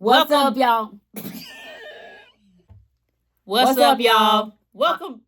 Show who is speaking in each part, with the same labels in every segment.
Speaker 1: What's up, y'all?
Speaker 2: What's up, y'all? Welcome.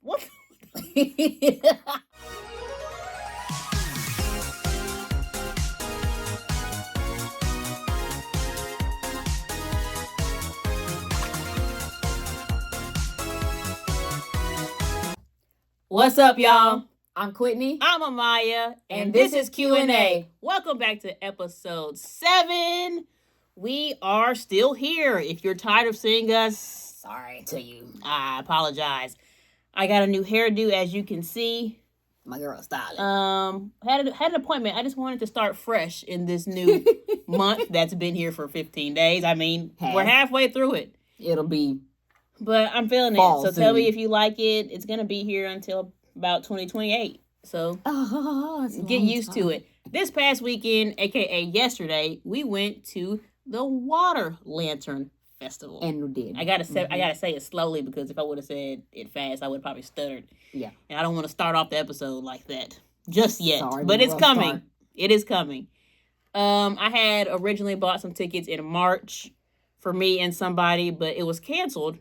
Speaker 2: What's up, y'all?
Speaker 1: I'm Whitney.
Speaker 2: I'm Amaya,
Speaker 1: and this is Q&A.
Speaker 2: Welcome back to episode 7. We are still here. If you're tired of seeing us,
Speaker 1: Sorry to you.
Speaker 2: I apologize. I got a new hairdo, as you can see.
Speaker 1: My girl styling.
Speaker 2: Had an appointment. I just wanted to start fresh in this new month that's been here for 15 days. I mean, we're halfway through it.
Speaker 1: It'll be.
Speaker 2: But I'm feeling
Speaker 1: fall
Speaker 2: it. So
Speaker 1: soon.
Speaker 2: tell me if you like it. It's gonna be here until about 2028. So get used to it. This past weekend, aka yesterday, we went to the Water Lantern Festival.
Speaker 1: And we did.
Speaker 2: I gotta say it slowly because if I would have said it fast, I would have probably stuttered.
Speaker 1: Yeah.
Speaker 2: And I don't want to start off the episode like that just yet.
Speaker 1: Sorry,
Speaker 2: but it's coming.
Speaker 1: Start.
Speaker 2: It is coming. I had originally bought some tickets in March for me and somebody, but it was canceled.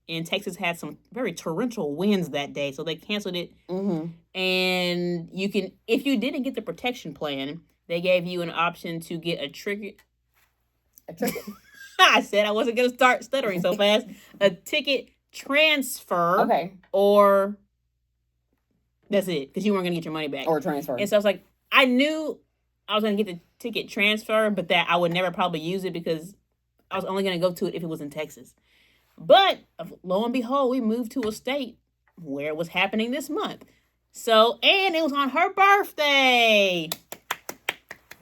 Speaker 2: And Texas had some very torrential winds that day, so they canceled it.
Speaker 1: Mm-hmm.
Speaker 2: And you can, if you didn't get the protection plan, they gave you an option to get a ticket. I said I wasn't going to start stuttering so fast. A ticket transfer.
Speaker 1: Okay.
Speaker 2: Or that's it, because you weren't going to get your money back.
Speaker 1: Or transfer.
Speaker 2: And so I was like, I knew I was going to get the ticket transfer, but that I would never probably use it because I was only going to go to it if it was in Texas. But lo and behold, we moved to a state where it was happening this month. So, and it was on her birthday.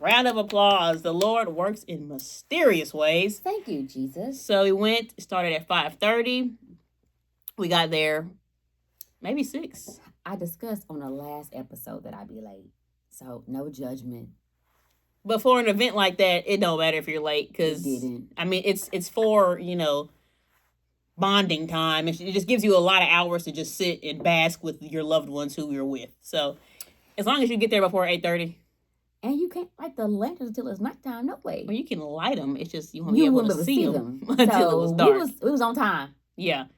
Speaker 2: Round of applause. The Lord works in mysterious ways.
Speaker 1: Thank you, Jesus.
Speaker 2: So we went, started at 5:30. We got there maybe 6.
Speaker 1: I discussed on the last episode that I'd be late. So no judgment.
Speaker 2: But for an event like that, it don't matter if you're late because I mean it's for, bonding time. It just gives you a lot of hours to just sit and bask with your loved ones who you're with. So as long as you get there before 8:30.
Speaker 1: And you can't light the lanterns until it's nighttime, no way.
Speaker 2: Well, you can light them. It's just you won't be able to see them until it was dark.
Speaker 1: We was on time.
Speaker 2: Yeah.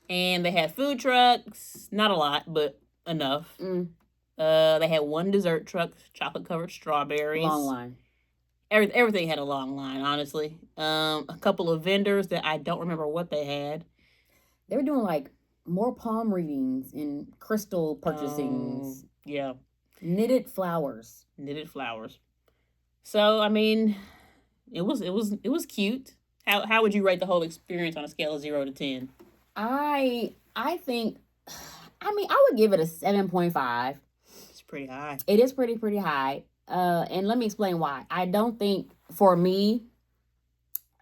Speaker 2: And they had food trucks. Not a lot, but enough. They had one dessert truck, chocolate-covered strawberries.
Speaker 1: Long line.
Speaker 2: Everything had a long line, honestly. A couple of vendors that I don't remember what they had.
Speaker 1: They were doing like more palm readings and crystal purchasings.
Speaker 2: Yeah.
Speaker 1: Knitted flowers.
Speaker 2: So I mean, it was cute. How would you rate the whole experience on a scale of 0 to 10?
Speaker 1: I think, I would give it a 7.5.
Speaker 2: It's pretty high.
Speaker 1: It is pretty high. And let me explain why. I don't think for me,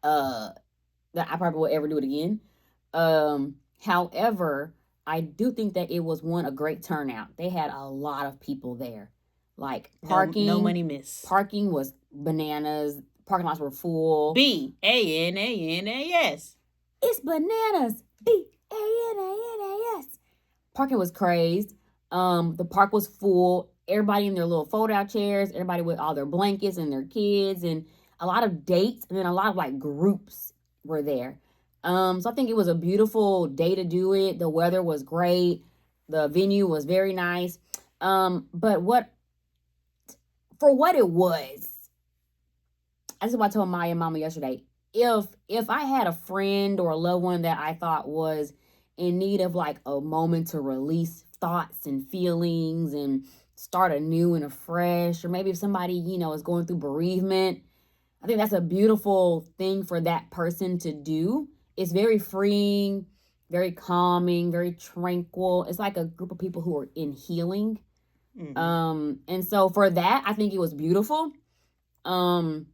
Speaker 1: that I probably will ever do it again. However, I do think that it was a great turnout. They had a lot of people there. Like parking.
Speaker 2: No money miss.
Speaker 1: Parking was bananas. Parking lots were full.
Speaker 2: BANANAS.
Speaker 1: It's bananas. BANANAS. Parking was crazed. The park was full. Everybody in their little fold-out chairs. Everybody with all their blankets and their kids. And a lot of dates. And then a lot of like groups were there. So I think it was a beautiful day to do it. The weather was great. The venue was very nice. But for what it was, that's what I told Maya and Mama yesterday. If I had a friend or a loved one that I thought was in need of like a moment to release thoughts and feelings and start anew and afresh, or maybe if somebody, is going through bereavement, I think that's a beautiful thing for that person to do. It's very freeing, very calming, very tranquil. It's like a group of people who are in healing. Mm-hmm. And so for that, I think it was beautiful. But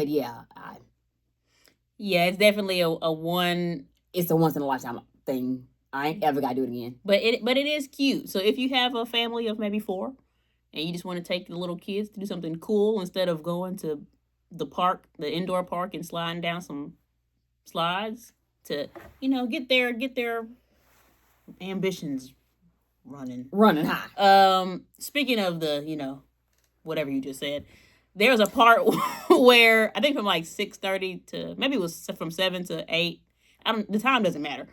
Speaker 1: yeah.
Speaker 2: It's definitely a one.
Speaker 1: It's a once in a lifetime thing. I ain't ever got to do it again.
Speaker 2: But it is cute. So if you have a family of maybe 4 and you just want to take the little kids to do something cool instead of going to the park, the indoor park, and sliding down some slides to, get their ambitions running
Speaker 1: high.
Speaker 2: Speaking of the, whatever you just said, there was a part where I think from like 6:30 to maybe it was from 7 to 8. The time doesn't matter.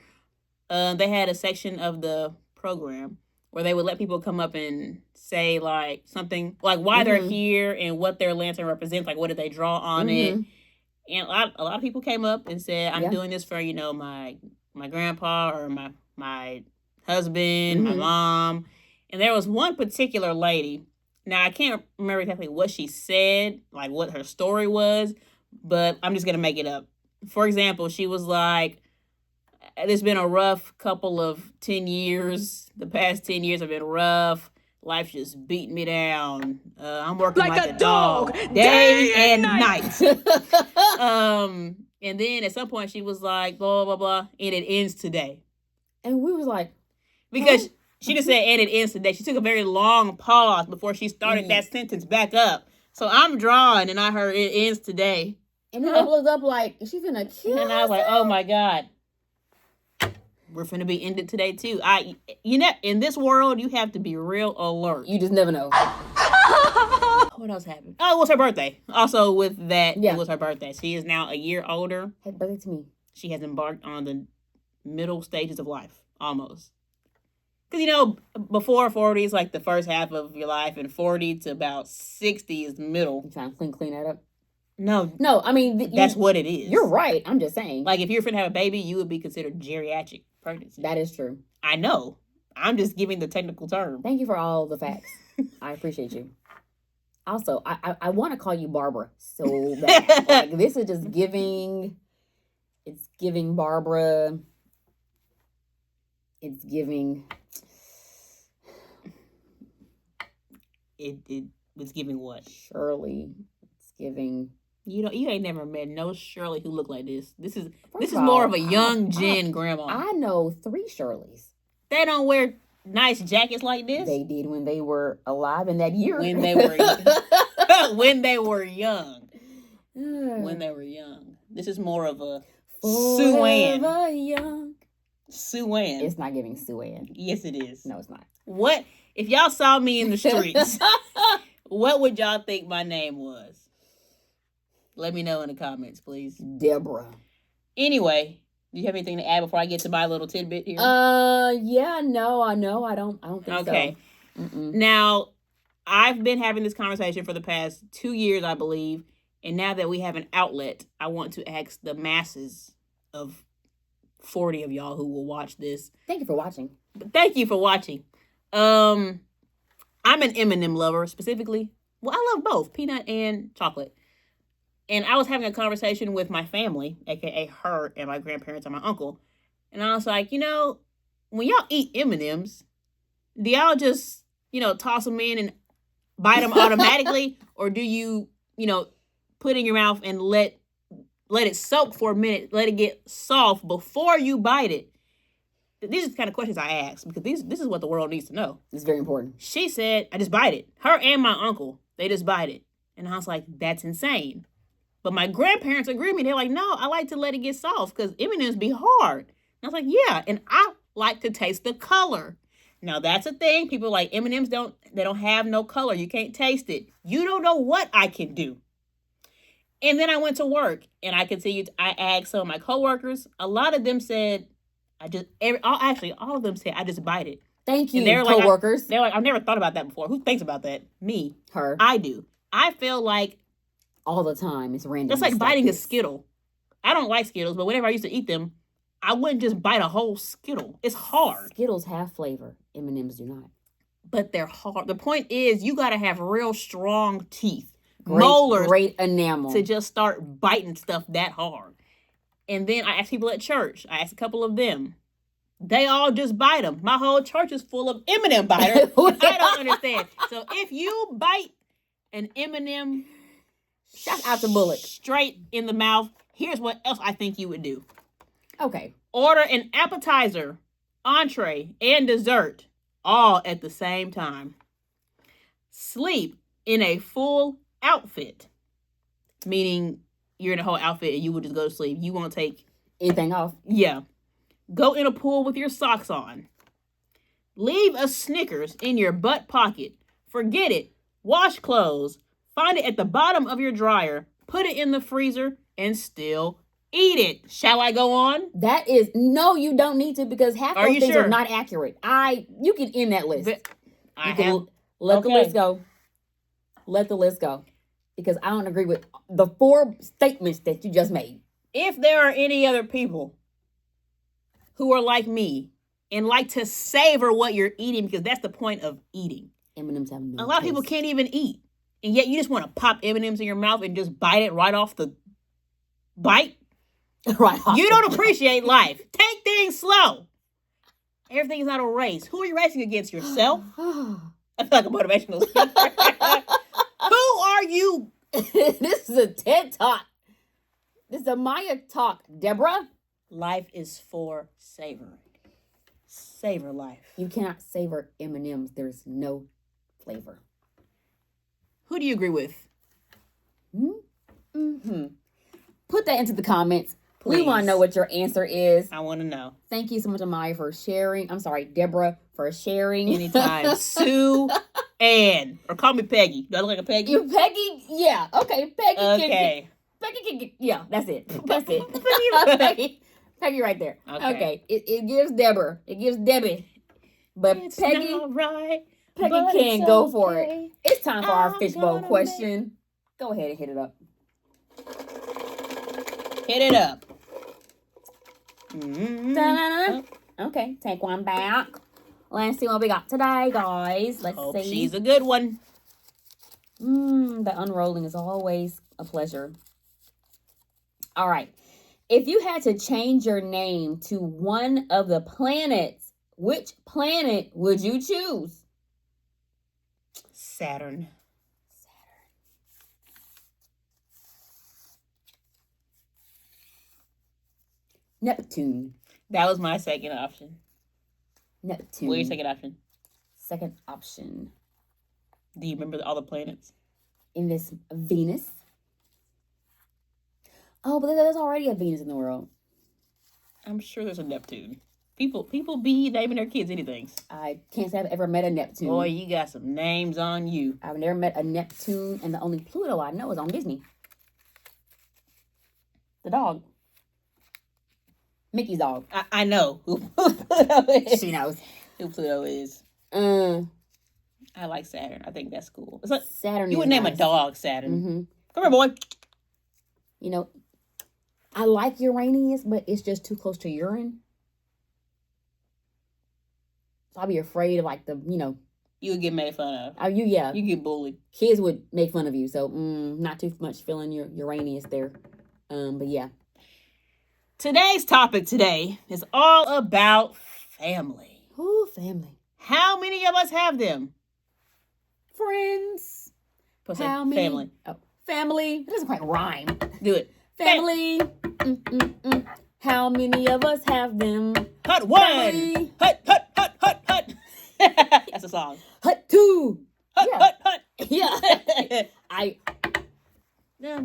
Speaker 2: They had a section of the program where they would let people come up and say like something like why they're here and what their lantern represents, like what did they draw on it. And a lot of people came up and said, I'm doing this for, my grandpa or my husband, my mom. And there was one particular lady. Now, I can't remember exactly what she said, like what her story was, but I'm just going to make it up. For example, she was like, it's been a rough couple of 10 years. The past 10 years have been rough. Life's just beating me down. I'm working like a dog day and night. And then at some point she was like, blah, blah, blah, and it ends today.
Speaker 1: And we was like...
Speaker 2: Because she just said, and it ends today. She took a very long pause before she started that sentence back up. So I'm drawing, and I heard it ends today.
Speaker 1: And then I looked up like, is she gonna kill
Speaker 2: And I was like, oh my God. We're finna be ended today too. In this world, you have to be real alert.
Speaker 1: You just never know.
Speaker 2: What else happened? Oh, it was her birthday. Also with that, it was her birthday. She is now a year older.
Speaker 1: Happy birthday to me.
Speaker 2: She has embarked on the middle stages of life, almost. Because, before 40 is like the first half of your life, and 40 to about 60 is the middle.
Speaker 1: You trying to clean that up?
Speaker 2: No,
Speaker 1: I mean...
Speaker 2: that's what it is.
Speaker 1: You're right. I'm just saying.
Speaker 2: Like, if you're finna have a baby, you would be considered geriatric pregnancy.
Speaker 1: That is true.
Speaker 2: I know. I'm just giving the technical term.
Speaker 1: Thank you for all the facts. I appreciate you. Also, I want to call you Barbara so bad. Like, this is just giving... It's giving Barbara... It's giving...
Speaker 2: It was giving what?
Speaker 1: Shirley. It's giving...
Speaker 2: You ain't never met no Shirley who looked like this. This is more of a young Jen grandma.
Speaker 1: I know 3 Shirleys.
Speaker 2: They don't wear nice jackets like this.
Speaker 1: They did when they were alive in that year.
Speaker 2: When they were when they were young. When they were young. This is more of a Sue Ann. Sue Ann.
Speaker 1: It's not giving Sue Ann.
Speaker 2: Yes, it is.
Speaker 1: No, it's not.
Speaker 2: What if y'all saw me in the streets? What would y'all think my name was? Let me know in the comments, please.
Speaker 1: Deborah.
Speaker 2: Anyway, do you have anything to add before I get to my little tidbit here?
Speaker 1: Yeah, no, I don't think so.
Speaker 2: Okay. Now, I've been having this conversation for the past 2 years, I believe, and now that we have an outlet, I want to ask the masses of 40 of y'all who will watch this.
Speaker 1: Thank you for watching.
Speaker 2: Thank you for watching. I'm an M&M lover, specifically. Well, I love both, peanut and chocolate. And I was having a conversation with my family, a.k.a. her and my grandparents and my uncle. And I was like, when y'all eat M&Ms, do y'all just, toss them in and bite them automatically? Or do you, put in your mouth and let it soak for a minute, let it get soft before you bite it? These are the kind of questions I ask because this is what the world needs to know.
Speaker 1: It's very important.
Speaker 2: She said, I just bite it. Her and my uncle, they just bite it. And I was like, that's insane. But my grandparents agree with me. They're like, no, I like to let it get soft because M&Ms be hard. And I was like, yeah, and I like to taste the color. Now, that's a thing. People like M&Ms don't have no color. You can't taste it. You don't know what I can do. And then I went to work, and I asked some of my coworkers. A lot of them said, all of them said, I just bite it.
Speaker 1: Thank you, coworkers.
Speaker 2: They're like, I've never thought about that before. Who thinks about that? Me.
Speaker 1: Her.
Speaker 2: I do. I feel like
Speaker 1: all the time. It's random.
Speaker 2: It's like biting a Skittle. I don't like Skittles, but whenever I used to eat them, I wouldn't just bite a whole Skittle. It's hard.
Speaker 1: Skittles have flavor. M&Ms do not.
Speaker 2: But they're hard. The point is, you got to have real strong teeth. Molars.
Speaker 1: Great enamel.
Speaker 2: To just start biting stuff that hard. And then I asked people at church. I asked a couple of them. They all just bite them. My whole church is full of M&M biters. I don't understand. So if you bite an M&M...
Speaker 1: Shout out to Bullock.
Speaker 2: Straight in the mouth. Here's what else I think you would do.
Speaker 1: Okay.
Speaker 2: Order an appetizer, entree, and dessert all at the same time. Sleep in a full outfit. Meaning you're in a whole outfit and you would just go to sleep. You won't take
Speaker 1: anything off.
Speaker 2: Yeah. Go in a pool with your socks on. Leave a Snickers in your butt pocket. Forget it. Wash clothes. find it at the bottom of your dryer, put it in the freezer, and still eat it. Shall I go on?
Speaker 1: That is no, you don't need to because half
Speaker 2: Are
Speaker 1: those
Speaker 2: you
Speaker 1: things
Speaker 2: sure?
Speaker 1: are not accurate. You can end that list.
Speaker 2: I
Speaker 1: You can
Speaker 2: have.
Speaker 1: let the
Speaker 2: Okay.
Speaker 1: list go. Let the list go. Because I don't agree with the 4 statements that you just made.
Speaker 2: If there are any other people who are like me and like to savor what you're eating, because that's the point of eating.
Speaker 1: M&Ms have no
Speaker 2: A lot of people can't even eat. And yet you just want to pop M&Ms in your mouth and just bite it right off the bite.
Speaker 1: Right.
Speaker 2: You don't appreciate life. Take things slow. Everything is not a race. Who are you racing against? Yourself? I feel like a motivational speaker. Who are you?
Speaker 1: This is a TED Talk. This is a Maya Talk, Deborah.
Speaker 2: Life is for savoring. Savor life.
Speaker 1: You cannot savor M&Ms. There's no flavor.
Speaker 2: Who do you agree with?
Speaker 1: Mm-hmm. Put that into the comments.
Speaker 2: Please.
Speaker 1: We want to know what your answer is.
Speaker 2: I want to know.
Speaker 1: Thank you so much, Amaya, for sharing. I'm sorry, Deborah, for sharing.
Speaker 2: Anytime. Sue Ann. Or call me Peggy. Do I look like a Peggy?
Speaker 1: You Peggy? Yeah. Okay. Peggy.
Speaker 2: Okay.
Speaker 1: Peggy can get, yeah, that's it. That's it. Peggy right there. Okay. It gives Deborah. It gives Debbie. But
Speaker 2: It's
Speaker 1: Peggy,
Speaker 2: not right,
Speaker 1: Peggy
Speaker 2: but
Speaker 1: can
Speaker 2: it's
Speaker 1: go for it.
Speaker 2: okay.
Speaker 1: It's time for our
Speaker 2: I'm
Speaker 1: fishbowl
Speaker 2: gonna
Speaker 1: question. Go ahead and hit it up.
Speaker 2: Hit it up.
Speaker 1: Da-da-da. Okay, take one back. Let's see what we got today, guys. Let's
Speaker 2: Hope
Speaker 1: see.
Speaker 2: she's a good one.
Speaker 1: The unrolling is always a pleasure. All right. If you had to change your name to one of the planets, which planet would you choose?
Speaker 2: Saturn.
Speaker 1: Neptune.
Speaker 2: That was my second option.
Speaker 1: Neptune.
Speaker 2: What's your second option?
Speaker 1: Second option.
Speaker 2: Do you remember all the planets?
Speaker 1: In this, Venus. Oh, but there's already a Venus in the world.
Speaker 2: I'm sure there's a Neptune. People be naming their kids anything.
Speaker 1: I can't say I've ever met a Neptune.
Speaker 2: Boy, you got some names on you.
Speaker 1: I've never met a Neptune, and the only Pluto I know is on Disney. The dog. Mickey's dog.
Speaker 2: I know who Pluto is.
Speaker 1: She knows.
Speaker 2: Who Pluto is. I like Saturn. I think that's cool. It's like,
Speaker 1: Saturn.
Speaker 2: you would name a dog Saturn.
Speaker 1: Mm-hmm.
Speaker 2: Come here, boy.
Speaker 1: You know, I like Uranus, but it's just too close to urine. So I'll be afraid of
Speaker 2: You would get made fun of.
Speaker 1: You
Speaker 2: get bullied.
Speaker 1: Kids would make fun of you. So not too much feeling your Uranus there. But yeah.
Speaker 2: Today's topic is all about family.
Speaker 1: Ooh, family.
Speaker 2: How many of us have them?
Speaker 1: Friends.
Speaker 2: How many? Family.
Speaker 1: Oh, family. It doesn't quite rhyme.
Speaker 2: Do it.
Speaker 1: Family. How many of us have them?
Speaker 2: Hut one.
Speaker 1: Family.
Speaker 2: Hut. That's a song.
Speaker 1: Hut two.
Speaker 2: Hut.
Speaker 1: Yeah.
Speaker 2: No.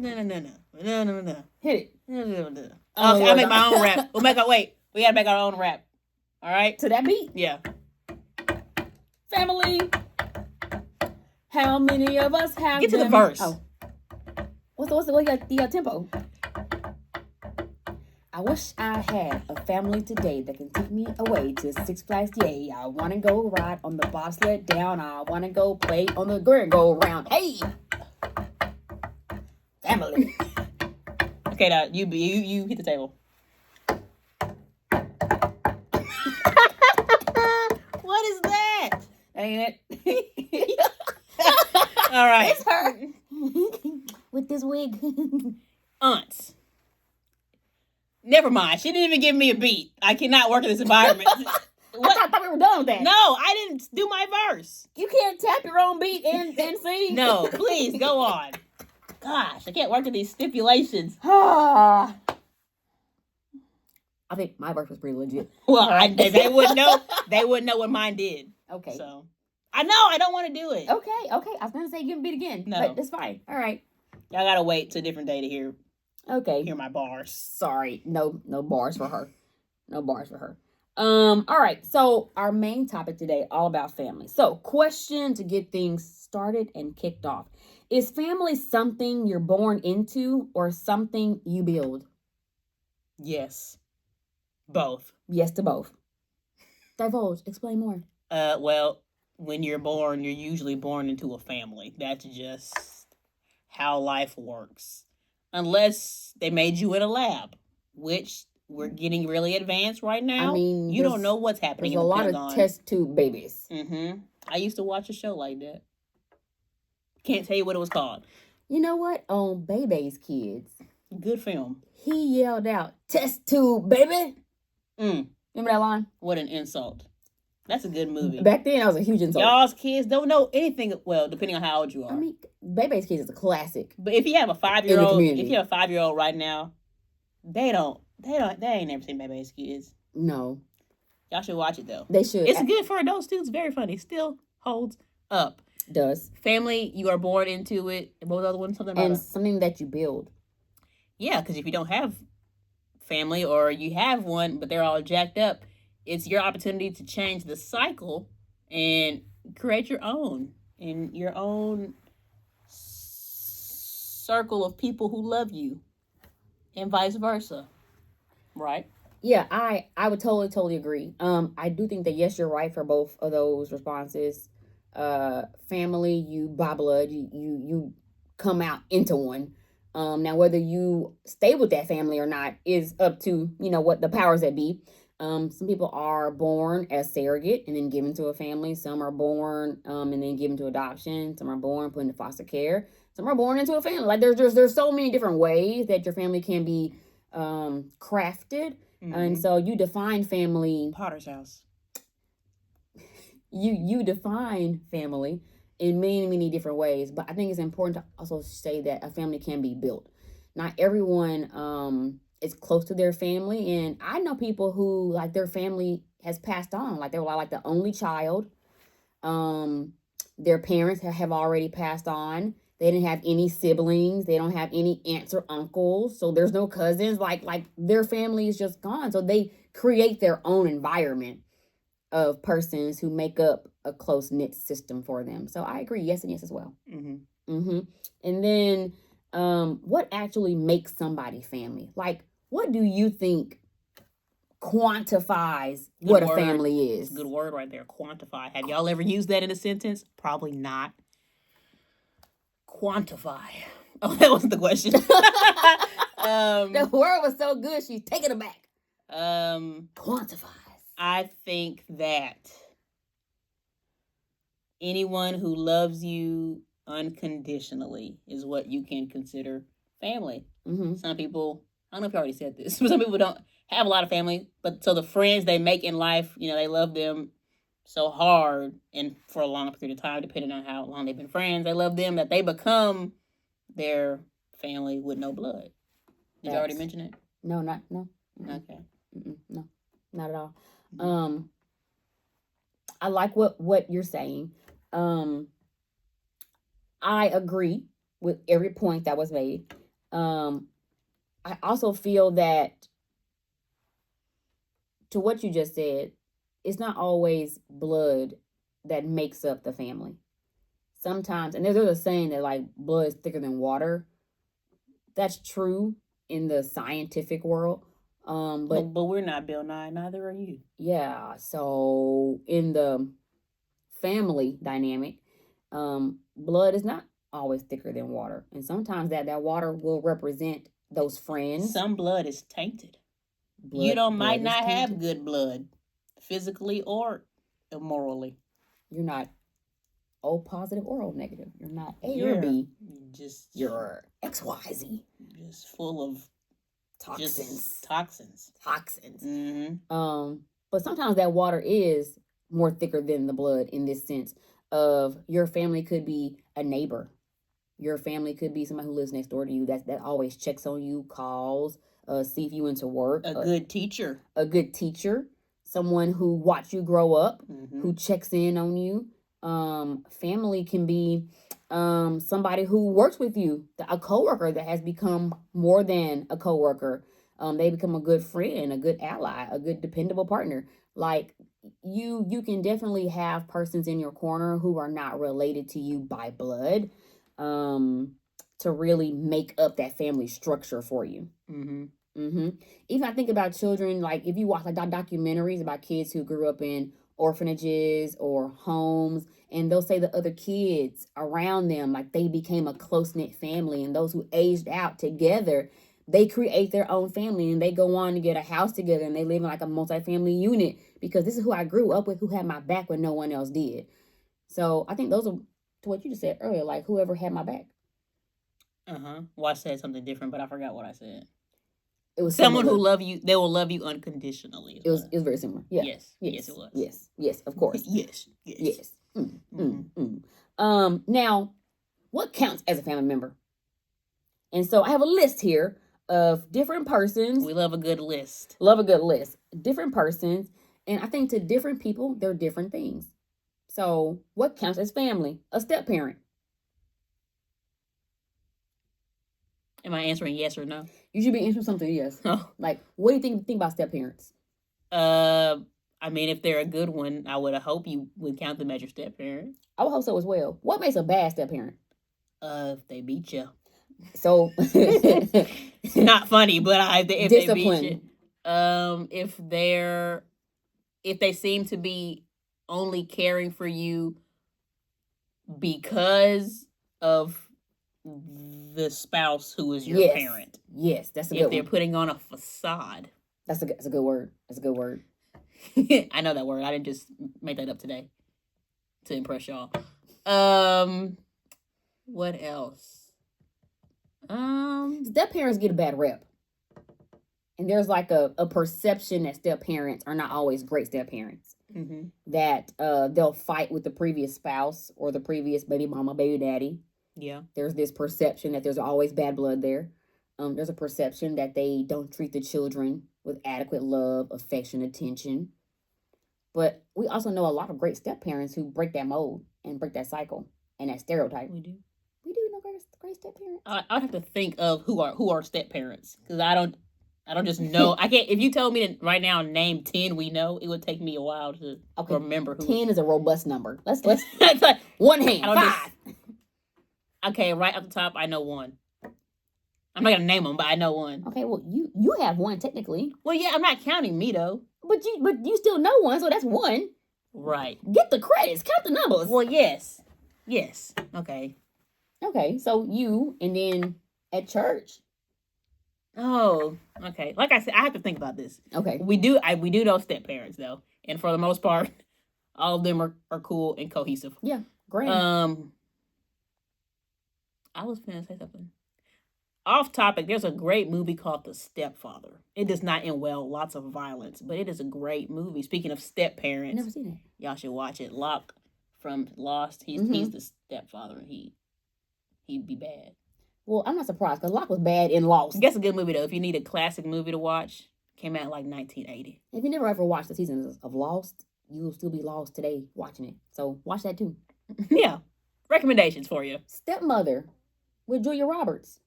Speaker 1: Hit it.
Speaker 2: Okay,
Speaker 1: Oh,
Speaker 2: I'll make my own rap. We gotta make our own rap. All right?
Speaker 1: To that beat.
Speaker 2: Yeah.
Speaker 1: Family. How many of us have
Speaker 2: Get to
Speaker 1: them?
Speaker 2: the verse.
Speaker 1: Oh. What's the tempo? I wish I had a family today that can take me away to Six Flags. Yay! I wanna go ride on the bobsled down. I wanna go play on the merry-go-round. Hey, family.
Speaker 2: Okay, now you hit the table. What is that?
Speaker 1: Ain't it?
Speaker 2: All right.
Speaker 1: It's her with this wig.
Speaker 2: Aunts. Never mind. She didn't even give me a beat. I cannot work in this environment.
Speaker 1: I thought we were done with that.
Speaker 2: No, I didn't do my verse.
Speaker 1: You can't tap your own beat and sing.
Speaker 2: No, please go on. Gosh, I can't work in these stipulations.
Speaker 1: I think my verse was pretty legit.
Speaker 2: Well, they wouldn't know. They wouldn't know what mine did.
Speaker 1: Okay.
Speaker 2: So I know I don't want to do it.
Speaker 1: Okay. I was gonna say give me beat again.
Speaker 2: No.
Speaker 1: But it's fine. All right.
Speaker 2: Y'all gotta wait till a different day to hear my bars.
Speaker 1: Sorry. No bars for her. No bars for her. All right. So our main topic today, all about family. So question to get things started and kicked off. Is family something you're born into or something you build?
Speaker 2: Yes. Both.
Speaker 1: Yes to both. Divulge. Explain more.
Speaker 2: Well, when you're born, you're usually born into a family. That's just how life works. Unless they made you in a lab, which we're getting really advanced right now.
Speaker 1: I mean,
Speaker 2: you don't know what's happening
Speaker 1: there's
Speaker 2: in
Speaker 1: a
Speaker 2: the
Speaker 1: lot
Speaker 2: Pentagon.
Speaker 1: of test tube babies.
Speaker 2: I used to watch a show like that. Can't tell you what it was called.
Speaker 1: You know what? On Bebe's Kids.
Speaker 2: Good film.
Speaker 1: He yelled out, "Test tube, baby." Remember that line?
Speaker 2: What an insult. That's a good movie.
Speaker 1: Back then, I was a huge insult.
Speaker 2: Y'all's kids don't know anything. Well, depending on how old you are.
Speaker 1: I mean, Bebe's Kids is a classic.
Speaker 2: But if you have a 5-year-old, if you have a 5-year-old right now, they ain't never seen Bebe's Kids.
Speaker 1: No.
Speaker 2: Y'all should watch it though.
Speaker 1: They should.
Speaker 2: It's good for adults too. It's very funny. Still holds up.
Speaker 1: Does.
Speaker 2: Family, you are born into it. What was the other one? Something about
Speaker 1: something that you build.
Speaker 2: Yeah, because if you don't have family or you have one, but they're all jacked up, it's your opportunity to change the cycle and create your own in your own circle of people who love you and vice versa. Right?
Speaker 1: Yeah, I would totally agree. I do think that yes, you're right for both of those responses. Family, you by blood, you come out into one. Now whether you stay with that family or not is up to, what the powers that be. Some people are born as surrogate and then given to a family. Some are born and then given to adoption. Some are born put into foster care. Some are born into a family. Like there's so many different ways that your family can be crafted. And so you define family.
Speaker 2: Potter's house.
Speaker 1: You define family in many different ways, but I think it's important to also say that a family can be built. Not everyone is close to their family, and I know people who like their family has passed on, like they were like the only child. Their parents have already passed on. They didn't have any siblings. They don't have any aunts or uncles. So there's no cousins. Like their family is just gone. So they create their own environment of persons who make up a close-knit system for them. So I agree. Yes and yes as well. And then what actually makes somebody family? Like, what do you think quantifies what a family is?
Speaker 2: Good word right there. Quantify. Have y'all ever used that in a sentence? Probably not. Quantify. Oh, that wasn't the question.
Speaker 1: The word was so good, she's taking it back. Quantifies.
Speaker 2: I think that anyone who loves you unconditionally is what you can consider family. Some people, I don't know if you already said this, but some people don't have a lot of family, but so the friends they make in life, they love them so hard and for a long period of time, depending on how long they've been friends, they love them that they become their family with no blood. Did you already mention it?
Speaker 1: No.
Speaker 2: Okay.
Speaker 1: No, not at all. I like what you're saying. I agree with every point that was made. I also feel that to what you just said, it's not always blood that makes up the family. Sometimes, and there's a saying that like blood is thicker than water. That's true in the scientific world. But
Speaker 2: we're not Bill Nye, neither are you.
Speaker 1: Yeah, so in the family dynamic, blood is not always thicker than water, and sometimes that water will represent those friends.
Speaker 2: Some blood is tainted. You might not have good blood, physically or immorally.
Speaker 1: You're not O positive or O negative. You're not A or B. You're XYZ.
Speaker 2: Just full of toxins.
Speaker 1: But sometimes that water is more thicker than the blood in this sense of your family could be a neighbor. Your family could be somebody who lives next door to you that always checks on you, calls, see if you went to work.
Speaker 2: A good teacher.
Speaker 1: Someone who watched you grow up, who checks in on you. Family can be somebody who works with you, a coworker that has become more than a coworker. They become a good friend, a good ally, a good dependable partner. Like you can definitely have persons in your corner who are not related to you by blood, to really make up that family structure for you.
Speaker 2: Mm-hmm.
Speaker 1: Mm-hmm. Even I think about children, like if you watch like documentaries about kids who grew up in orphanages or homes, and they'll say the other kids around them, like they became a close knit family, and those who aged out together, they create their own family and they go on to get a house together and they live in like a multi-family unit because this is who I grew up with, who had my back when no one else did. So I think those are to what you just said earlier, like whoever had my back.
Speaker 2: Well, I said something different, but I forgot what I said.
Speaker 1: It was
Speaker 2: someone
Speaker 1: similar.
Speaker 2: who love you. They will love you unconditionally.
Speaker 1: It was very similar. Yeah.
Speaker 2: Yes.
Speaker 1: Yes.
Speaker 2: Yes, it was.
Speaker 1: Yes. Yes. Of course.
Speaker 2: Yes.
Speaker 1: Yes. Now, what counts as a family member? And so I have a list here of different persons.
Speaker 2: We love a good list.
Speaker 1: Love a good list. Different persons, and I think to different people, they're different things. So, what counts as family? A step parent.
Speaker 2: Am I answering yes or no?
Speaker 1: You should be answering something yes.
Speaker 2: Oh.
Speaker 1: Like, what do you think about step parents?
Speaker 2: I mean, if they're a good one, I would hope you would count them as your step parent.
Speaker 1: I would hope so as well. What makes a bad step parent?
Speaker 2: If they beat you.
Speaker 1: So
Speaker 2: not funny, but if
Speaker 1: discipline.
Speaker 2: They beat you. If they seem to be only caring for you because of the spouse who is your parent.
Speaker 1: Yes, that's a good one.
Speaker 2: If they're putting on a facade.
Speaker 1: That's a good word. That's a good word.
Speaker 2: I know that word. I didn't just make that up today to impress y'all. What else?
Speaker 1: Step parents get a bad rep. And there's like a perception that step parents are not always great step parents.
Speaker 2: Mm-hmm.
Speaker 1: That they'll fight with the previous spouse or the previous baby mama, baby daddy.
Speaker 2: Yeah.
Speaker 1: There's this perception that there's always bad blood there. There's a perception that they don't treat the children with adequate love, affection, attention. But we also know a lot of great step parents who break that mold and break that cycle and that stereotype.
Speaker 2: We do
Speaker 1: know great step parents.
Speaker 2: I'd have to think of who are step parents because I don't just know. I can't. If you told me to right now name 10 we know, it would take me a while to remember who.
Speaker 1: 10 is a robust number. Let's like one hand. 5.
Speaker 2: Okay, right off the top, I know one. I'm not gonna name them, but I know one.
Speaker 1: Okay, well you have one technically.
Speaker 2: Well, yeah, I'm not counting me though.
Speaker 1: But you still know one, so that's one.
Speaker 2: Right.
Speaker 1: Get the credits. Count the numbers.
Speaker 2: Well, yes. Okay.
Speaker 1: Okay, so you and then at church.
Speaker 2: Oh, okay. Like I said, I have to think about this.
Speaker 1: Okay.
Speaker 2: We do know step parents though, and for the most part, all of them are cool and cohesive.
Speaker 1: Yeah, great.
Speaker 2: I was gonna say something. Off topic, there's a great movie called The Stepfather. It does not end well, lots of violence, but it is a great movie. Speaking of step parents,
Speaker 1: never seen it.
Speaker 2: Y'all should watch it. Locke from Lost, he's the stepfather, and he'd be bad.
Speaker 1: Well, I'm not surprised because Locke was bad in Lost.
Speaker 2: That's a good movie though. If you need a classic movie to watch, came out like 1980.
Speaker 1: If you never ever watched the seasons of Lost, you will still be lost today watching it. So watch that too.
Speaker 2: Yeah, recommendations for you.
Speaker 1: Stepmother with Julia Roberts.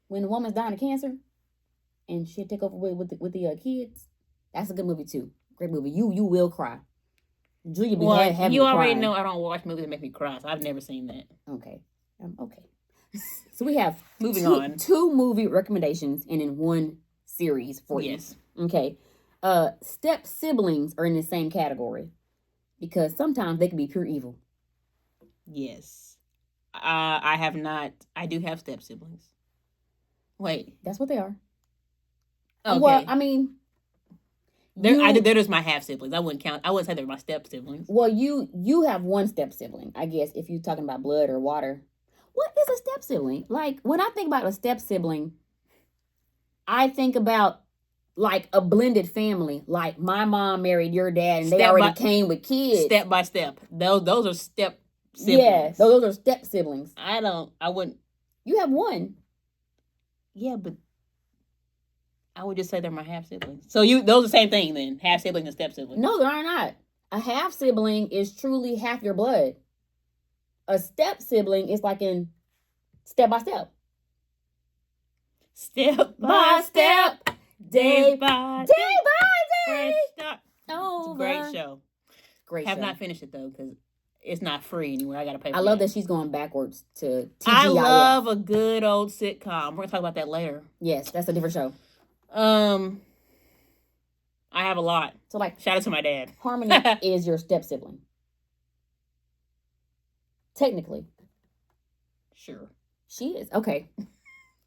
Speaker 1: When the woman's dying of cancer, and she'll take over with the kids. That's a good movie too. Great movie. You will cry. Julia be having
Speaker 2: you already
Speaker 1: crying.
Speaker 2: know I don't watch movies that make me cry, so I've never seen that.
Speaker 1: Okay. Okay. So we have
Speaker 2: moving on
Speaker 1: 2 movie recommendations and in 1 series for you.
Speaker 2: Yes.
Speaker 1: Okay. Step siblings are in the same category because sometimes they can be pure evil.
Speaker 2: Yes. I have not. I do have step siblings. Wait,
Speaker 1: that's what they are.
Speaker 2: Okay.
Speaker 1: Well, I mean,
Speaker 2: they're just my half siblings. I wouldn't count. I wouldn't say they're my step siblings.
Speaker 1: Well, you have 1 step sibling, I guess, if you're talking about blood or water. What is a step sibling? Like when I think about a step sibling, I think about like a blended family. Like my mom married your dad, and they already came with kids.
Speaker 2: Step by step. Those are step siblings.
Speaker 1: Yeah, those are step siblings.
Speaker 2: I wouldn't.
Speaker 1: You have 1.
Speaker 2: Yeah, but I would just say they're my half siblings. So those are the same thing then. Half sibling and step sibling.
Speaker 1: No, they are not. A half sibling is truly half your blood. A step sibling is like in step by step.
Speaker 2: Step by step. Day by day.
Speaker 1: Day.
Speaker 2: It's a great show.
Speaker 1: Great
Speaker 2: Have
Speaker 1: show.
Speaker 2: not finished it though because it's not free anywhere. I gotta pay for
Speaker 1: I love that she's going backwards to TGIF.
Speaker 2: I love a good old sitcom. We're gonna talk about that later.
Speaker 1: Yes, that's a different show.
Speaker 2: I have a lot.
Speaker 1: So like,
Speaker 2: shout out to my dad.
Speaker 1: Harmony is your step sibling. Technically.
Speaker 2: Sure.
Speaker 1: She is. Okay.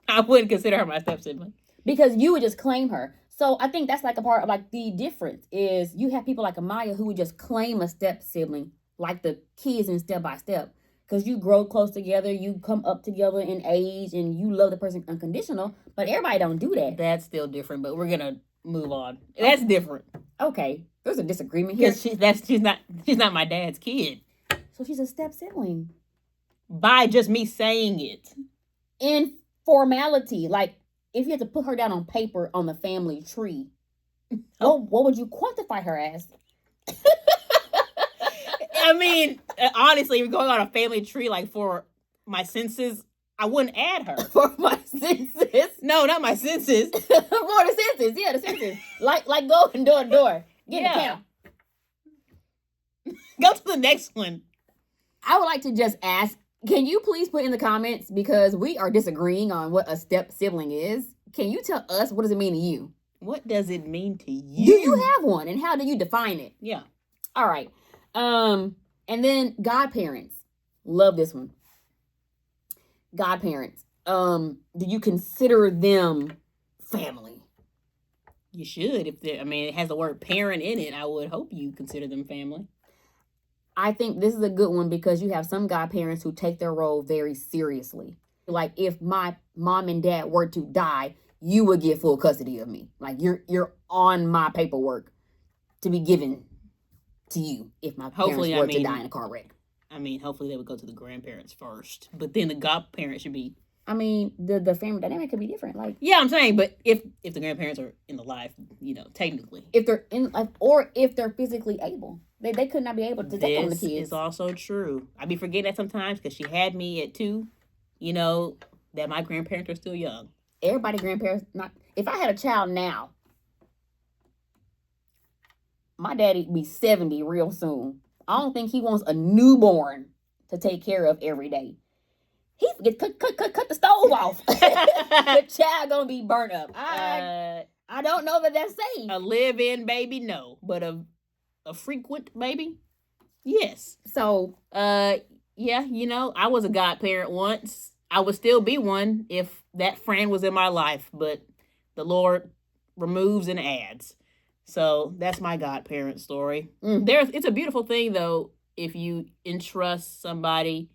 Speaker 2: I wouldn't consider her my step sibling.
Speaker 1: Because you would just claim her. So I think that's like a part of like the difference is you have people like Amaya who would just claim a step sibling, like the kids in Step by Step. Because you grow close together, you come up together in age, and you love the person unconditional. But everybody don't do that.
Speaker 2: That's still different, but we're gonna move on. That's different.
Speaker 1: Okay. There's a disagreement here.
Speaker 2: Because she's not my dad's kid.
Speaker 1: So she's a step sibling.
Speaker 2: By just me saying it.
Speaker 1: In formality, like if you had to put her down on paper on the family tree, what would you quantify her as?
Speaker 2: I mean, honestly, if we're going on a family tree, like for my senses, I wouldn't add her.
Speaker 1: For my senses?
Speaker 2: No, not my senses.
Speaker 1: For the senses, yeah, the senses. Like going door to door. Get a count.
Speaker 2: Go to the next one.
Speaker 1: I would like to just ask, can you please put in the comments, because we are disagreeing on what a step sibling is. Can you tell us, what does it mean to you?
Speaker 2: What does it mean to you?
Speaker 1: Do you have one, and how do you define it?
Speaker 2: Yeah.
Speaker 1: All right. And then godparents. Love this one. Godparents. Do you consider them family?
Speaker 2: You should. It has the word parent in it. I would hope you consider them family.
Speaker 1: I think this is a good one because you have some godparents who take their role very seriously. Like if my mom and dad were to die, you would get full custody of me. Like you're on my paperwork to be given to you if my parents were to die in a car wreck.
Speaker 2: Hopefully they would go to the grandparents first, but then the godparents should be.
Speaker 1: The family dynamic could be different. Like,
Speaker 2: yeah, I'm saying, but if the grandparents are in the life, technically,
Speaker 1: if they're in life or if they're physically able, they could not be able to take on the kids.
Speaker 2: This is also true. I be forgetting that sometimes because she had me at 2. That my grandparents are still young.
Speaker 1: Everybody grandparents not. If I had a child now, my daddy be 70 real soon. I don't think he wants a newborn to take care of every day. He forgets cut the stove off. The child gonna be burnt up. I don't know that that's safe.
Speaker 2: A live-in baby, no, but a frequent baby, yes.
Speaker 1: So,
Speaker 2: yeah, I was a godparent once. I would still be one if that friend was in my life, but the Lord removes and adds. So that's my godparent story. It's a beautiful thing though if you entrust somebody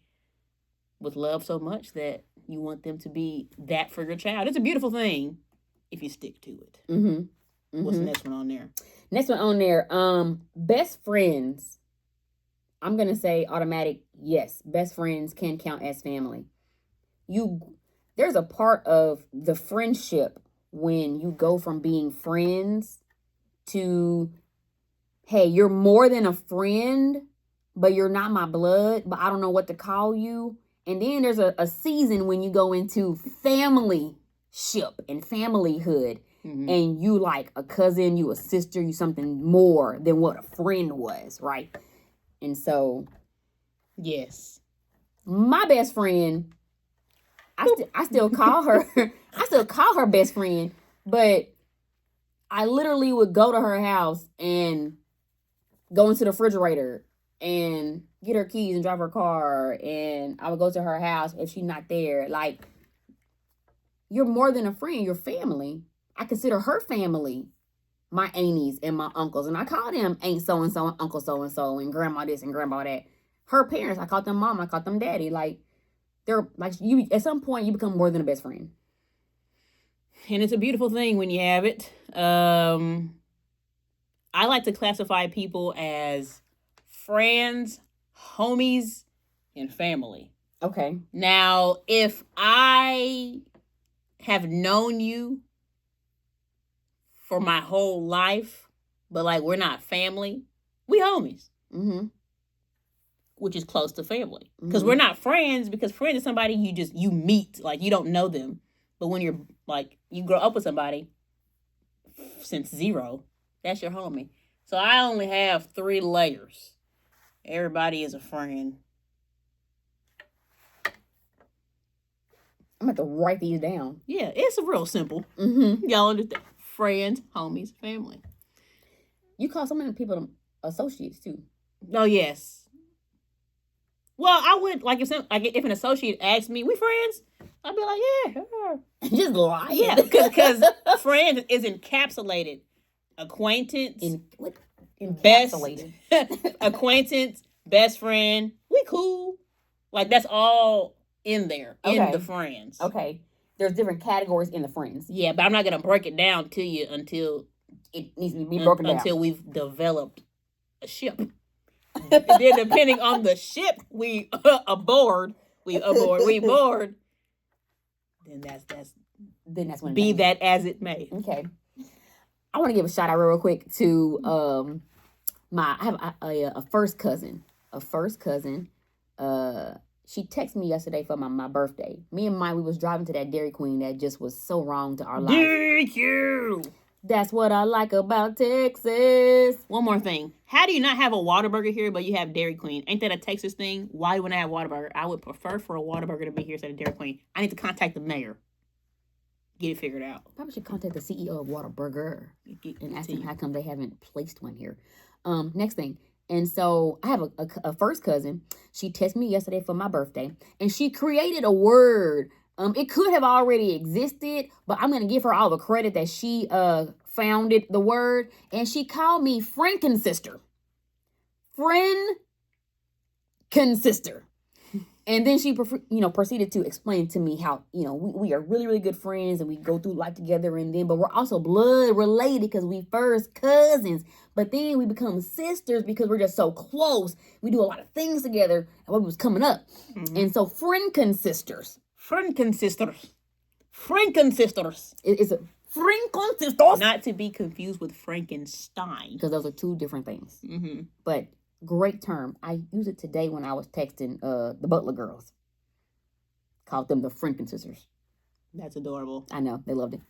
Speaker 2: with love so much that you want them to be that for your child. It's a beautiful thing if you stick to it. What's the next one on there?
Speaker 1: Next one on there, best friends. I'm going to say automatic, yes. Best friends can count as family. There's a part of the friendship when you go from being friends to, hey, you're more than a friend, but you're not my blood, but I don't know what to call you. And then there's a season when you go into familyship and familyhood. And you like a cousin, you a sister, you something more than what a friend was, right? And so,
Speaker 2: yes,
Speaker 1: my best friend, I still call her, I still call her best friend, but I literally would go to her house and go into the refrigerator and get her keys and drive her car, and I would go to her house if she's not there. Like, you're more than a friend, you're family. I consider her family, my aunties and my uncles. And I call them Aunt so-and-so and Uncle so-and-so and Grandma this and Grandma that. Her parents, I call them Mom, I call them Daddy. Like, they're like, you. At some point, you become more than a best friend.
Speaker 2: And it's a beautiful thing when you have it. I like to classify people as friends, homies, and family.
Speaker 1: Okay.
Speaker 2: Now, if I have known you for my whole life, but like we're not family, we homies. Which is close to family. Because we're not friends, because friend is somebody you meet, like you don't know them. But when you're like, you grow up with somebody since 0, that's your homie. So I only have 3 layers. Everybody is a friend.
Speaker 1: I'm going to have to write these down.
Speaker 2: Yeah, it's real simple.
Speaker 1: Mm-hmm.
Speaker 2: Y'all understand? Friends, homies, family.
Speaker 1: You call so many people associates too.
Speaker 2: Oh yes. Well, I would like if an associate asked me, "We friends?" I'd be like, "Yeah,
Speaker 1: Just lying.
Speaker 2: yeah," because friend is encapsulated. Acquaintance,
Speaker 1: Encapsulated.
Speaker 2: acquaintance, best friend. We cool. Like that's all in there in the friends.
Speaker 1: Okay. There's different categories in the friends.
Speaker 2: Yeah, but I'm not gonna break it down to you until
Speaker 1: it needs to be broken down.
Speaker 2: Until we've developed a ship. Then depending on the ship we aboard. Then that's when be that as it may.
Speaker 1: Okay. I want to give a shout out real quick to I have a first cousin. She texted me yesterday for my birthday. Me and Mike, we was driving to that Dairy Queen that just was so wrong to our life.
Speaker 2: TheQ.
Speaker 1: That's what I like about Texas.
Speaker 2: One more thing. How do you not have a Whataburger here, but you have Dairy Queen? Ain't that a Texas thing? Why wouldn't I have Whataburger? I would prefer for a Whataburger to be here instead of Dairy Queen. I need to contact the mayor. Get it figured out.
Speaker 1: Probably should contact the CEO of Whataburger and ask him how come they haven't placed one here. Next thing. And so I have a first cousin. She texted me yesterday for my birthday, and she created a word. It could have already existed, but I'm going to give her all the credit that she founded the word. And she called me Frankensister. Frankensister. And then she, proceeded to explain to me how, we are really, really good friends and we go through life together. But we're also blood related because we first cousins. But then we become sisters because we're just so close. We do a lot of things together and what was coming up. Mm-hmm. And so Frankensisters.
Speaker 2: Frankensisters.
Speaker 1: It's a Frankensisters.
Speaker 2: Not to be confused with Frankenstein.
Speaker 1: Because those are two different things.
Speaker 2: Mm-hmm.
Speaker 1: But great term. I used it today when I was texting the Butler girls. Called them the Frankensisters.
Speaker 2: That's adorable.
Speaker 1: I know. They loved it.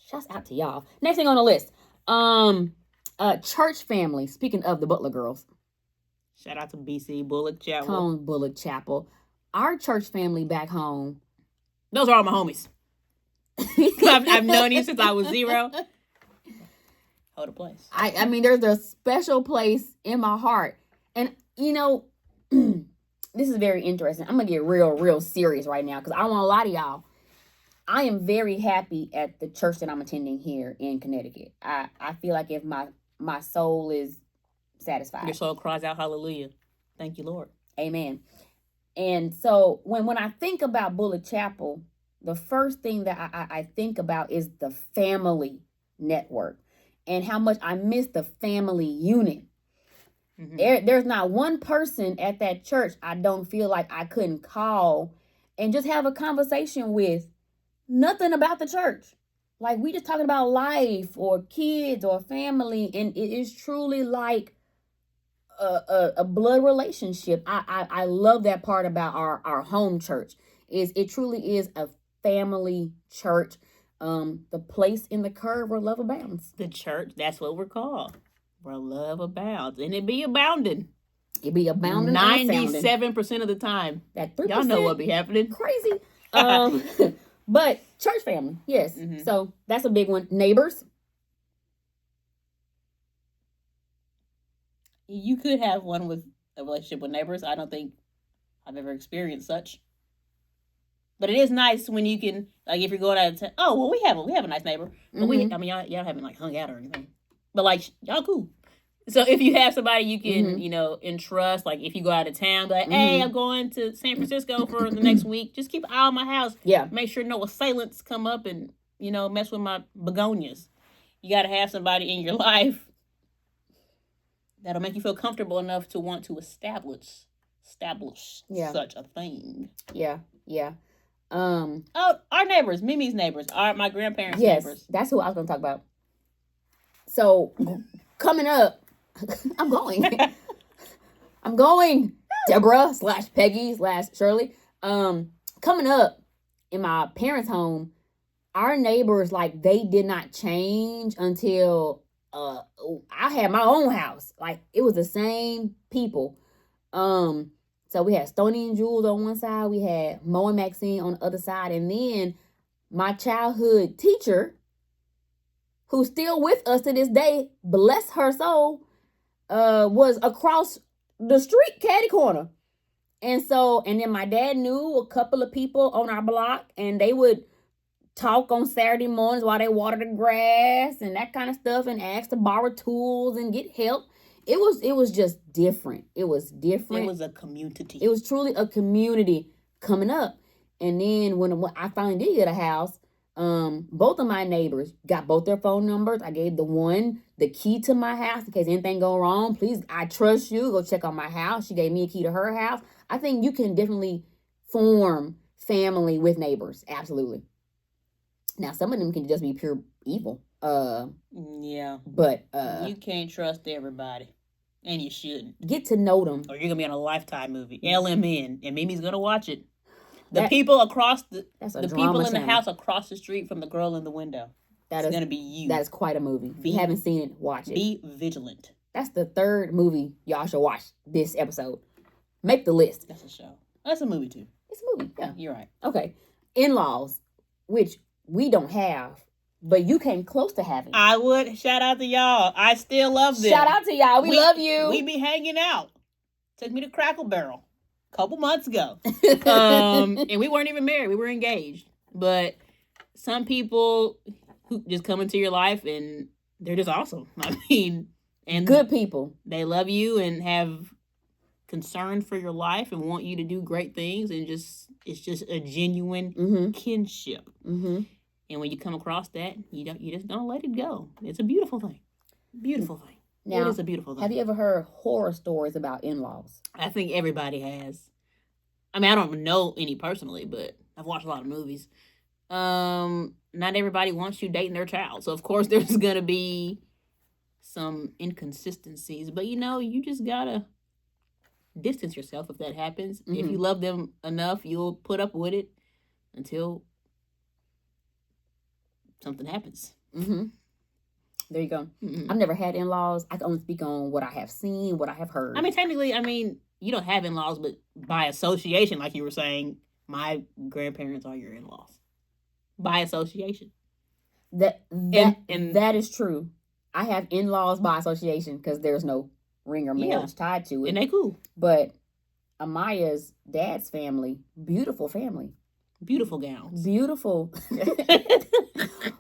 Speaker 1: Shouts out to y'all. Next thing on the list. Church family. Speaking of the Butler girls.
Speaker 2: Shout out to BC Bullock Chapel.
Speaker 1: Come on, Bullock Chapel. Our church family back home.
Speaker 2: Those are all my homies. I've known you since I was 0. Hold a place.
Speaker 1: I mean, there's a special place in my heart. And, this is very interesting. I'm going to get real serious right now because I don't want to lie to y'all. I am very happy at the church that I'm attending here in Connecticut. I feel like if my soul is satisfied.
Speaker 2: Your soul cries out hallelujah. Thank you, Lord.
Speaker 1: Amen. And so when I think about Bullock Chapel, the first thing that I think about is the family network and how much I miss the family unit. Mm-hmm. There's not one person at that church I don't feel like I couldn't call and just have a conversation with. Nothing about the church. Like we just talking about life or kids or family. And it is truly like a blood relationship. I love that part about our home church. It truly is a family church. The place in the curve where love abounds.
Speaker 2: The church, that's what we're called. Where love abounds. And it be abounding.
Speaker 1: It be abounding
Speaker 2: 97% of the time.
Speaker 1: That 3%.
Speaker 2: Y'all know what be happening.
Speaker 1: Crazy. But church family, yes. Mm-hmm. So that's a big one. Neighbors.
Speaker 2: You could have one with a relationship with neighbors. I don't think I've ever experienced such. But it is nice when you can, like, if you're going out of town. Oh, well, we have a nice neighbor. But
Speaker 1: mm-hmm.
Speaker 2: Y'all haven't, like, hung out or anything. But, like, y'all cool. So if you have somebody you can, mm-hmm. Entrust, like, if you go out of town, like, hey, mm-hmm. I'm going to San Francisco for the next week. Just keep an eye on my house.
Speaker 1: Yeah.
Speaker 2: Make sure no assailants come up and, mess with my begonias. You got to have somebody in your life that'll make you feel comfortable enough to want to establish such a thing.
Speaker 1: Yeah.
Speaker 2: Our neighbors, Mimi's neighbors, my grandparents' neighbors.
Speaker 1: That's who I was going to talk about. So coming up, I'm going. Deborah / Peggy / Shirley. Coming up in my parents' home, our neighbors, like, they did not change until I had my own house. Like, it was the same people. So we had Stony and Jules on one side, we had Mo and Maxine on the other side, and then my childhood teacher, who's still with us to this day, bless her soul, was across the street, catty corner. And then my dad knew a couple of people on our block, and they would talk on Saturday mornings while they watered the grass and that kind of stuff, and ask to borrow tools and get help. It was just different. It was different.
Speaker 2: It was a community.
Speaker 1: It was truly a community coming up. And then when I finally did get a house, both of my neighbors got both their phone numbers. I gave the one the key to my house in case anything go wrong. Please, I trust you. Go check on my house. She gave me a key to her house. I think you can definitely form family with neighbors. Absolutely. Now, some of them can just be pure evil.
Speaker 2: Yeah.
Speaker 1: But
Speaker 2: you can't trust everybody. And you shouldn't.
Speaker 1: Get to know them.
Speaker 2: Or you're going to be on a Lifetime movie. LMN. And Mimi's going to watch it. The people across the people in the house across the street from the girl in the window. It's going to be you.
Speaker 1: That is quite a movie. If you haven't seen it, watch it.
Speaker 2: Be vigilant.
Speaker 1: That's the third movie y'all should watch this episode. Make the list.
Speaker 2: That's a show. That's a movie too.
Speaker 1: It's a movie. Yeah.
Speaker 2: You're right.
Speaker 1: Okay. In-laws, which we don't have, but you came close to having.
Speaker 2: I would. Shout out to y'all. I still love them.
Speaker 1: Shout out to y'all. We love you.
Speaker 2: We be hanging out. Took me to Crackle Barrel a couple months ago. And we weren't even married. We were engaged. But some people who just come into your life and they're just awesome. I mean, and
Speaker 1: good people.
Speaker 2: They love you and have concern for your life and want you to do great things, and it's just a genuine kinship. And when you come across that, you just don't let it go. It's a beautiful thing. Beautiful thing. Now, it is a beautiful thing.
Speaker 1: Have you ever heard horror stories about in-laws?
Speaker 2: I think everybody has. I mean, I don't know any personally, but I've watched a lot of movies. Not everybody wants you dating their child, so of course there's gonna be some inconsistencies. But you just gotta distance yourself if that happens. If you love them enough, you'll put up with it until something happens.
Speaker 1: There you go. I've never had in-laws. I can only speak on what I have seen, what I have heard.
Speaker 2: I mean, technically, you don't have in-laws, but by association, like you were saying, my grandparents are your in-laws. By association.
Speaker 1: That is true. I have in-laws by association because there's no ring or marriage tied to it.
Speaker 2: And they cool.
Speaker 1: But Amaya's dad's family, beautiful family.
Speaker 2: Beautiful gowns.
Speaker 1: Beautiful.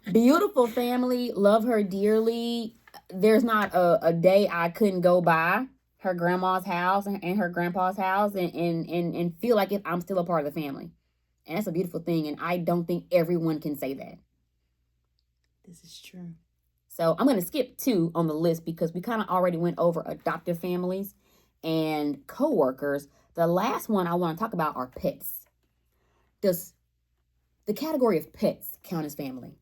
Speaker 1: Beautiful family. Love her dearly. There's not a day I couldn't go by her grandma's house and her grandpa's house and feel like I'm still a part of the family. And that's a beautiful thing. And I don't think everyone can say that.
Speaker 2: This is true.
Speaker 1: So I'm going to skip 2 on the list because we kind of already went over adoptive families and coworkers. The last one I want to talk about are pets. Does the category of pets count as family?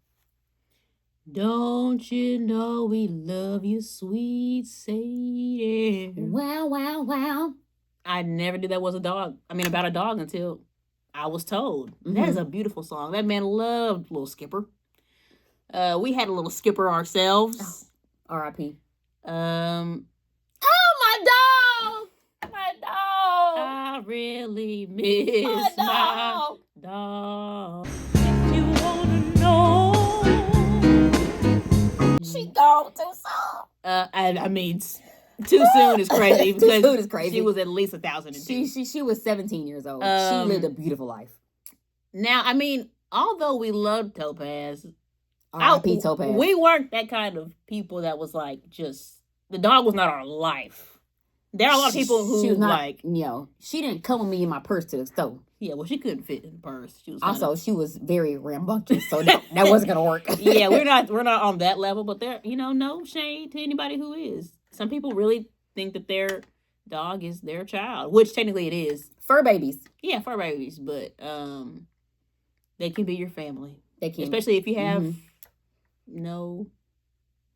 Speaker 2: Don't you know we love you, sweet Sadie?
Speaker 1: Wow, wow, wow.
Speaker 2: I never knew that was about a dog until I was told. That is a beautiful song. That man loved Little Skipper. We had a little Skipper ourselves.
Speaker 1: Oh, R.I.P.
Speaker 2: Oh,
Speaker 1: my dog! My dog!
Speaker 2: I really miss my dog. If you wanna know,
Speaker 1: she gone too soon.
Speaker 2: I mean, too soon is crazy.
Speaker 1: Too soon is crazy.
Speaker 2: She was at least 1,002.
Speaker 1: She was 17 years old. She lived a beautiful life.
Speaker 2: Now, I mean, although we loved Topaz,
Speaker 1: R.I.P. Topaz.
Speaker 2: We weren't that kind of people that was like just the dog was not our life. There are a lot of people who
Speaker 1: she was not,
Speaker 2: like
Speaker 1: she didn't come with me in my purse to the store.
Speaker 2: Yeah, well, she couldn't fit in the purse.
Speaker 1: She was very rambunctious, so that wasn't gonna work.
Speaker 2: Yeah, we're not on that level, but there, no shade to anybody who is. Some people really think that their dog is their child, which technically it is.
Speaker 1: Fur babies.
Speaker 2: Yeah, fur babies, but they can be your family.
Speaker 1: They can,
Speaker 2: especially if you have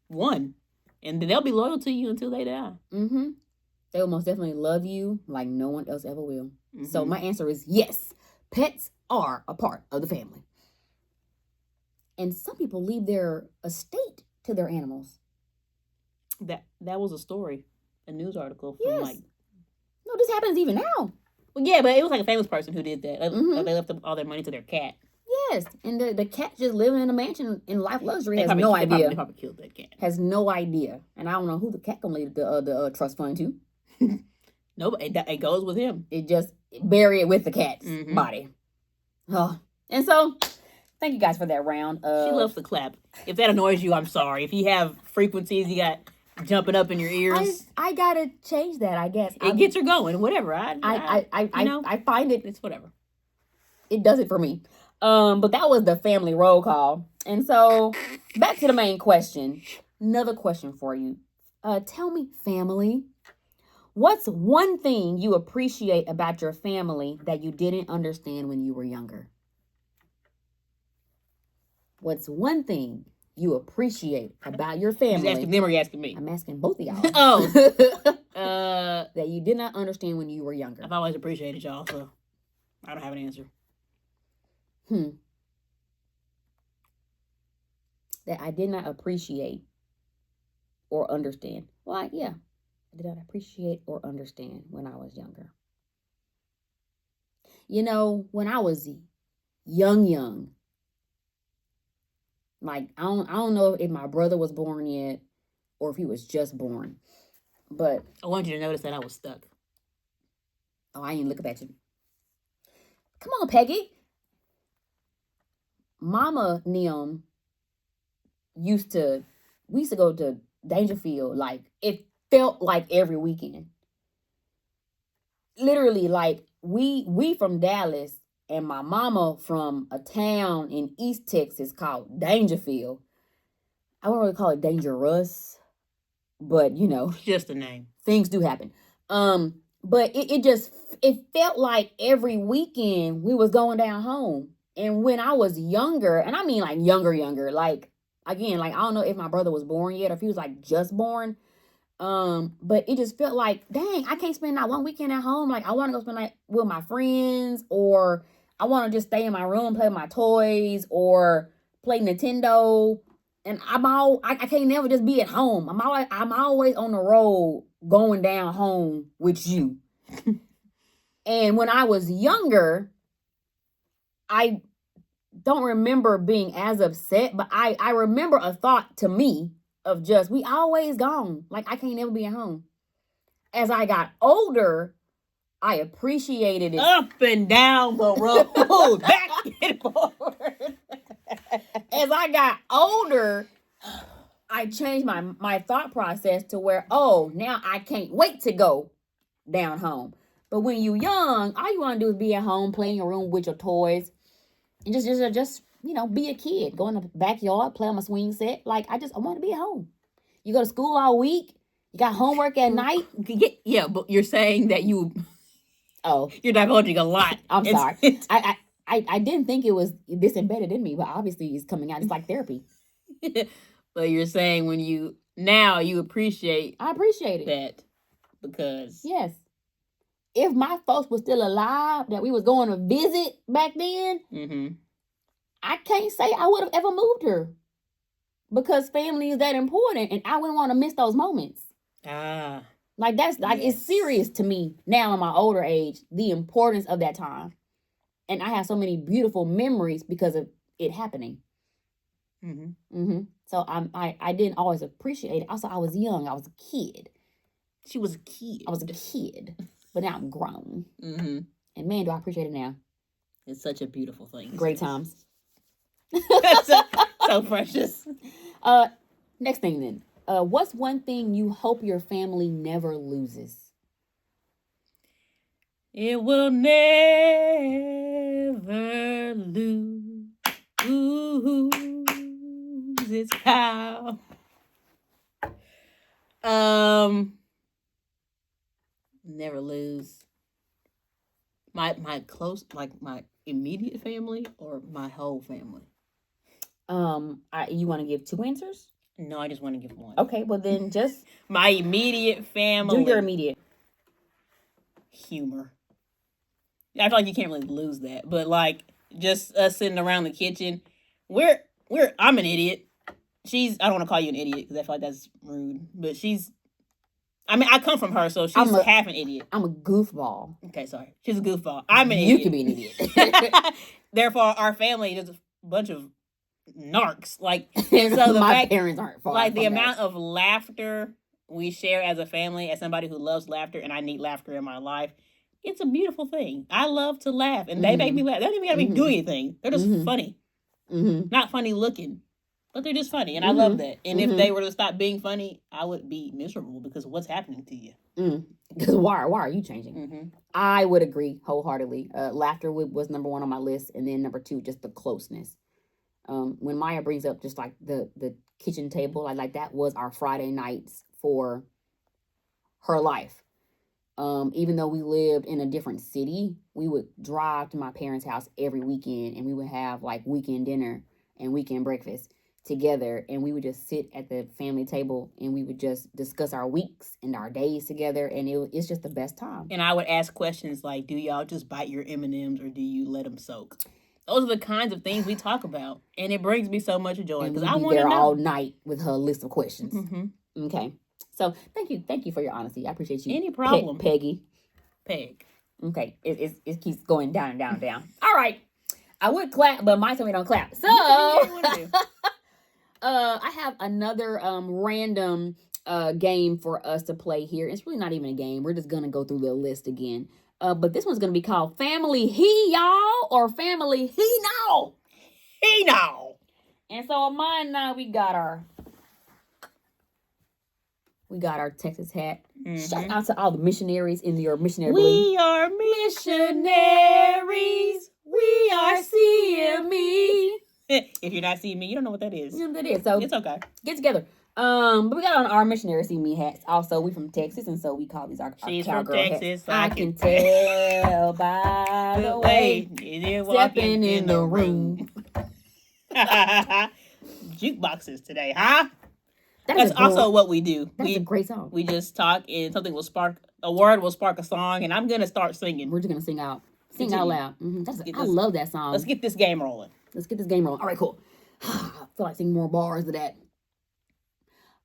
Speaker 2: one, and they'll be loyal to you until they die.
Speaker 1: They will most definitely love you like no one else ever will. So my answer is yes. Pets are a part of the family. And some people leave their estate to their animals.
Speaker 2: That was a story, a news article from
Speaker 1: no, this happens even now.
Speaker 2: Well, yeah, but it was like a famous person who did that. Like,
Speaker 1: Mhm.
Speaker 2: they left all their money to their cat.
Speaker 1: Yes, and the cat just living in a mansion in life luxury
Speaker 2: They
Speaker 1: has
Speaker 2: probably,
Speaker 1: no
Speaker 2: they
Speaker 1: idea.
Speaker 2: probably killed that cat.
Speaker 1: Has no idea, and I don't know who the cat gonna leave the trust fund to.
Speaker 2: Nobody. It goes with him.
Speaker 1: It just bury it with the cat's
Speaker 2: Mhm.
Speaker 1: body. Oh, and so thank you guys for that round.
Speaker 2: She loves to clap. If that annoys you, I'm sorry. If you have frequencies you got jumping up in your ears,
Speaker 1: I gotta change that. I guess
Speaker 2: it gets her going. Whatever.
Speaker 1: I find it.
Speaker 2: It's whatever.
Speaker 1: It does it for me. But that was the family roll call, and so back to the main question. Another question for you. Tell me, family, what's one thing you appreciate about your family that you didn't understand when you were younger? What's one thing you appreciate about your family?
Speaker 2: You asking them or you asking me?
Speaker 1: I'm asking both of y'all.
Speaker 2: Oh.
Speaker 1: That you did not understand when you were younger.
Speaker 2: I've always appreciated y'all, so I don't have an answer.
Speaker 1: That I did not appreciate or understand. Well, yeah. I did not appreciate or understand when I was younger. You know, when I was young, like I don't know if my brother was born yet or if he was just born. But
Speaker 2: I want you to notice that I was stuck.
Speaker 1: Oh, I ain't looking at you. Come on, Peggy. Mama Neum we used to go to Dangerfield. Like, it felt like every weekend. Literally, like, we from Dallas, and my mama from a town in East Texas called Dangerfield. I wouldn't really call it Dangerous, but you know,
Speaker 2: just a name.
Speaker 1: Things do happen. But it felt like every weekend we was going down home. And when I was younger, and I mean like younger, like again, like I don't know if my brother was born yet or if he was like just born. But it just felt like, dang, I can't spend that one weekend at home. Like I want to go spend like with my friends, or I want to just stay in my room, play with my toys, or play Nintendo. And I can't never just be at home. I'm always on the road going down home with you. And when I was younger, I don't remember being as upset, but I remember a thought to me of just, we always gone. Like, I can't never be at home. As I got older, I appreciated it.
Speaker 2: Up and down the road. Back and forth.
Speaker 1: As I got older, I changed my thought process to where, oh, now I can't wait to go down home. But when you young, all you want to do is be at home, play in your room with your toys, and just you know, be a kid. Go in the backyard, play on my swing set. Like, I want to be at home. You go to school all week. You got homework at night.
Speaker 2: Yeah, but you're saying that you're divulging a lot.
Speaker 1: I'm sorry. I didn't think it was this embedded in me, but obviously it's coming out. It's like therapy.
Speaker 2: But you're saying when you appreciate.
Speaker 1: I appreciate it.
Speaker 2: That because.
Speaker 1: Yes. If my folks were still alive, that we was going to visit back then, I can't say I would have ever moved her, because family is that important, and I wouldn't want to miss those moments. Like, that's like, yes. It's serious to me now in my older age, the importance of that time. And I have so many beautiful memories because of it happening. So I didn't always appreciate it. Also, I was young. I was a kid.
Speaker 2: She was a kid.
Speaker 1: I was a kid. But now I'm grown. And man, do I appreciate it now.
Speaker 2: It's such a beautiful thing.
Speaker 1: Great times.
Speaker 2: so precious.
Speaker 1: Next thing then. What's one thing you hope your family never loses?
Speaker 2: It will never lose its power. Never lose my close, like my immediate family or my whole family.
Speaker 1: You want to give two answers?
Speaker 2: No, I just want to give one.
Speaker 1: Okay, well then just
Speaker 2: my immediate family.
Speaker 1: Do your immediate.
Speaker 2: Humor. I feel like you can't really lose that, but like just us sitting around the kitchen, I'm an idiot. I don't want to call you an idiot because I feel like that's rude, but she's I mean, I come from her, so she's half an idiot.
Speaker 1: I'm a goofball.
Speaker 2: Okay, sorry. She's a goofball. I'm an idiot.
Speaker 1: You could be an idiot.
Speaker 2: Therefore, our family is a bunch of narcs. Like, so
Speaker 1: my parents aren't far
Speaker 2: like the amount of laughter we share as a family, as somebody who loves laughter, and I need laughter in my life. It's a beautiful thing. I love to laugh, and they make me laugh. They don't even gotta be doing anything. They're just funny. Not funny looking, but they're just funny, and I love that. And if they were to stop being funny, I would be miserable because what's happening to you?
Speaker 1: Because why are you changing? I would agree wholeheartedly. Laughter was number one on my list, and then number two, just the closeness. When Maya brings up just like the kitchen table, like that was our Friday nights for her life. Even though we lived in a different city, we would drive to my parents' house every weekend, and we would have like weekend dinner and weekend breakfast together, and we would just sit at the family table and we would just discuss our weeks and our days together, and it's just the best time.
Speaker 2: And I would ask questions like, do y'all just bite your M&Ms or do you let them soak? Those are the kinds of things we talk about, and it brings me so much joy
Speaker 1: because I want to know all night with her list of questions. Okay. So thank you for your honesty. I appreciate you.
Speaker 2: Any problem,
Speaker 1: Peggy?
Speaker 2: Peg.
Speaker 1: Okay, it keeps going down. All right, I would clap, but my tummy don't clap. So I have another random game for us to play here. It's really not even a game. We're just gonna go through the list again. But this one's gonna be called Family He Y'all or Family He No.
Speaker 2: He No.
Speaker 1: And so on mine now we got our Texas hat. Shout out to all the missionaries in your missionary blue.
Speaker 2: We are missionaries. We are CME. If you're not seeing me, you don't know what that is.
Speaker 1: You know what that is. So
Speaker 2: it's okay.
Speaker 1: Get together. But we got on our missionary CME hats. Also, we from Texas, and so we call these our
Speaker 2: She's
Speaker 1: cowgirl
Speaker 2: from Texas.
Speaker 1: Hats. I can tell by the way
Speaker 2: you're
Speaker 1: stepping in the room.
Speaker 2: Jukeboxes today, huh? That's also what we do.
Speaker 1: That's a great song.
Speaker 2: We just talk and something will spark, a word will spark a song, and I'm going to start singing.
Speaker 1: We're just going to sing out loud. I love that song.
Speaker 2: Let's get this game rolling.
Speaker 1: All right, cool. I feel like singing more bars of that.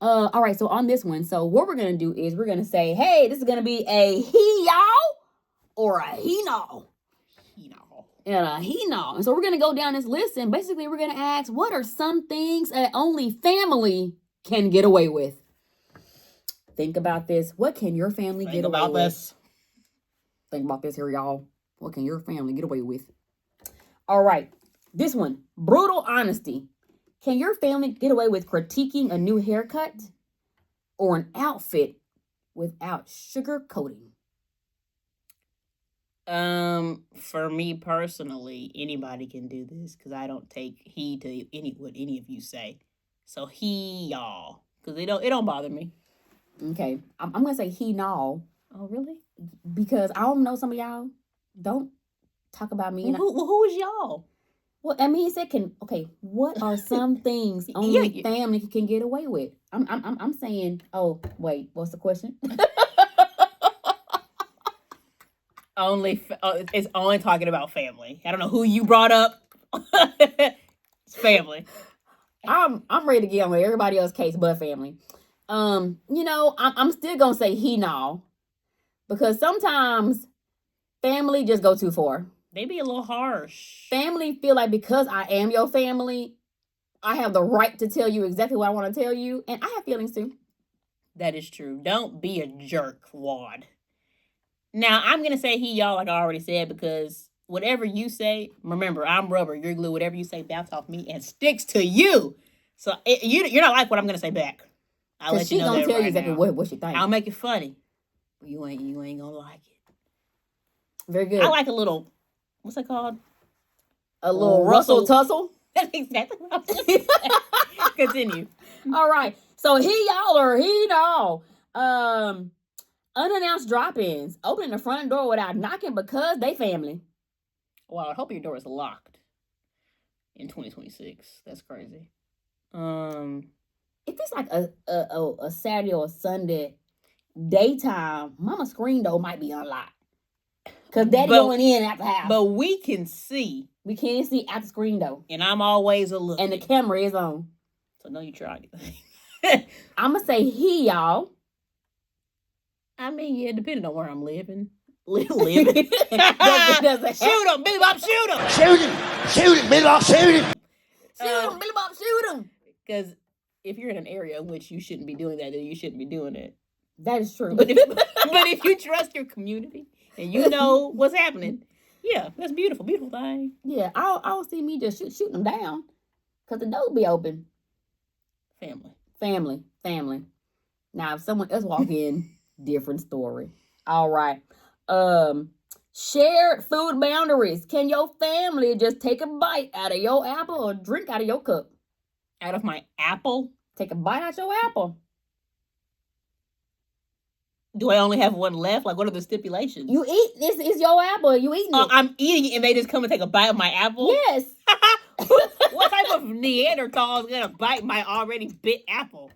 Speaker 1: All right, so on this one, so what we're going to do is we're going to say, hey, this is going to be a he y'all or a he no. And a he no. And so we're going to go down this list, and basically we're going to ask, what are some things that only family can get away with? Think about this. What can your family get away with? Think about this here, y'all. What can your family get away with? All right. This one. Brutal honesty. Can your family get away with critiquing a new haircut or an outfit without sugarcoating?
Speaker 2: For me personally, anybody can do this because I don't take heed to what any of you say. So he y'all, because it don't bother me.
Speaker 1: Okay, I'm gonna say he no.
Speaker 2: Oh really?
Speaker 1: Because I don't know some of y'all don't talk about me.
Speaker 2: Who is y'all?
Speaker 1: Well, I mean, he said okay. What are some things only family can get away with? I'm saying. Oh wait, what's the question?
Speaker 2: It's only talking about family. I don't know who you brought up. It's family.
Speaker 1: I'm ready to get on with everybody else's case but family. I'm still gonna say he no, because sometimes family just go too far.
Speaker 2: They be a little harsh.
Speaker 1: Family feel like because I am your family, I have the right to tell you exactly what I want to tell you, and I have feelings too.
Speaker 2: That is true. Don't be a jerk, Wad. Now I'm gonna say he y'all like I already said, because whatever you say, remember, I'm rubber, you're glue. Whatever you say bounce off me and sticks to you. So you're not like what I'm gonna say back. I'll let you know that. She's gonna tell you exactly what she thinks. I'll make it funny, but you ain't gonna like it.
Speaker 1: Very good.
Speaker 2: I like a little. What's it called?
Speaker 1: A little rustle tussle.
Speaker 2: That's exactly what I'm saying. Continue.
Speaker 1: All right. So he y'all or he no. Unannounced drop-ins. Opening the front door without knocking because they family.
Speaker 2: Wow, I hope your door is locked in 2026. That's crazy.
Speaker 1: If it's like a Saturday or a Sunday daytime, mama's screen door might be unlocked. Because daddy going in at the house.
Speaker 2: But we can see.
Speaker 1: We can't see out the screen door.
Speaker 2: And I'm always a look.
Speaker 1: And the camera is on.
Speaker 2: So no, you try anything.
Speaker 1: I'm going to say he, y'all.
Speaker 2: I mean, yeah, depending on where I'm living. Living.
Speaker 1: Does
Speaker 2: Shoot him, Billy Bob, shoot him.
Speaker 3: Shoot him! Shoot him, Billy Bob, shoot him!
Speaker 1: Shoot him, Billy Bob, shoot him.
Speaker 2: Because if you're in an area in which you shouldn't be doing that, then you shouldn't be doing it.
Speaker 1: That is true.
Speaker 2: But if you trust your community and you know what's happening, yeah, that's beautiful, beautiful thing.
Speaker 1: Yeah, I don't see me just shooting them down because the door be open. Family. Now, if someone else walk in, different story. All right. Shared food boundaries. Can your family just take a bite out of your apple or drink out of your cup?
Speaker 2: Out of my apple?
Speaker 1: Take a bite out your apple.
Speaker 2: Do I only have one left? Like, what are the stipulations?
Speaker 1: You eat this is your apple. You eating it.
Speaker 2: I'm eating it and they just come and take a bite of my apple?
Speaker 1: Yes.
Speaker 2: What type of Neanderthal is gonna bite my already bit apple?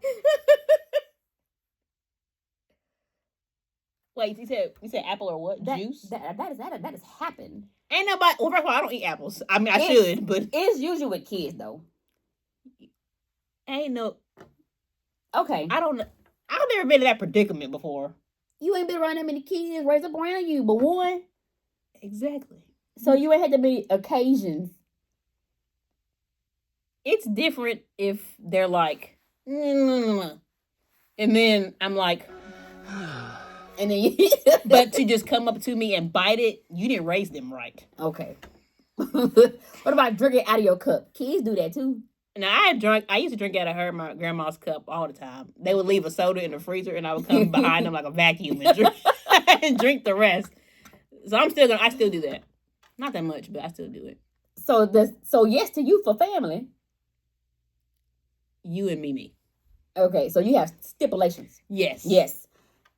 Speaker 2: Wait, you said apple or what? Juice?
Speaker 1: That has happened.
Speaker 2: Ain't nobody. Well, first of all, I don't eat apples. I mean, I should, but
Speaker 1: it's usually with kids though.
Speaker 2: Ain't no.
Speaker 1: Okay.
Speaker 2: I don't know. I've never been in that predicament before.
Speaker 1: You ain't been around that many kids raised up around you, but one.
Speaker 2: Exactly.
Speaker 1: So you ain't had to be occasions.
Speaker 2: It's different if they're like, and then I'm like,
Speaker 1: and then
Speaker 2: but to just come up to me and bite it, you didn't raise them right.
Speaker 1: Okay. What about drinking out of your cup? Kids do that too.
Speaker 2: Now I used to drink out of my grandma's cup all the time. They would leave a soda in the freezer and I would come behind them like a vacuum and drink, and drink the rest. So I still do that. Not that much, but I still do it.
Speaker 1: So yes to you for family.
Speaker 2: You and me.
Speaker 1: Okay, so you have stipulations.
Speaker 2: Yes.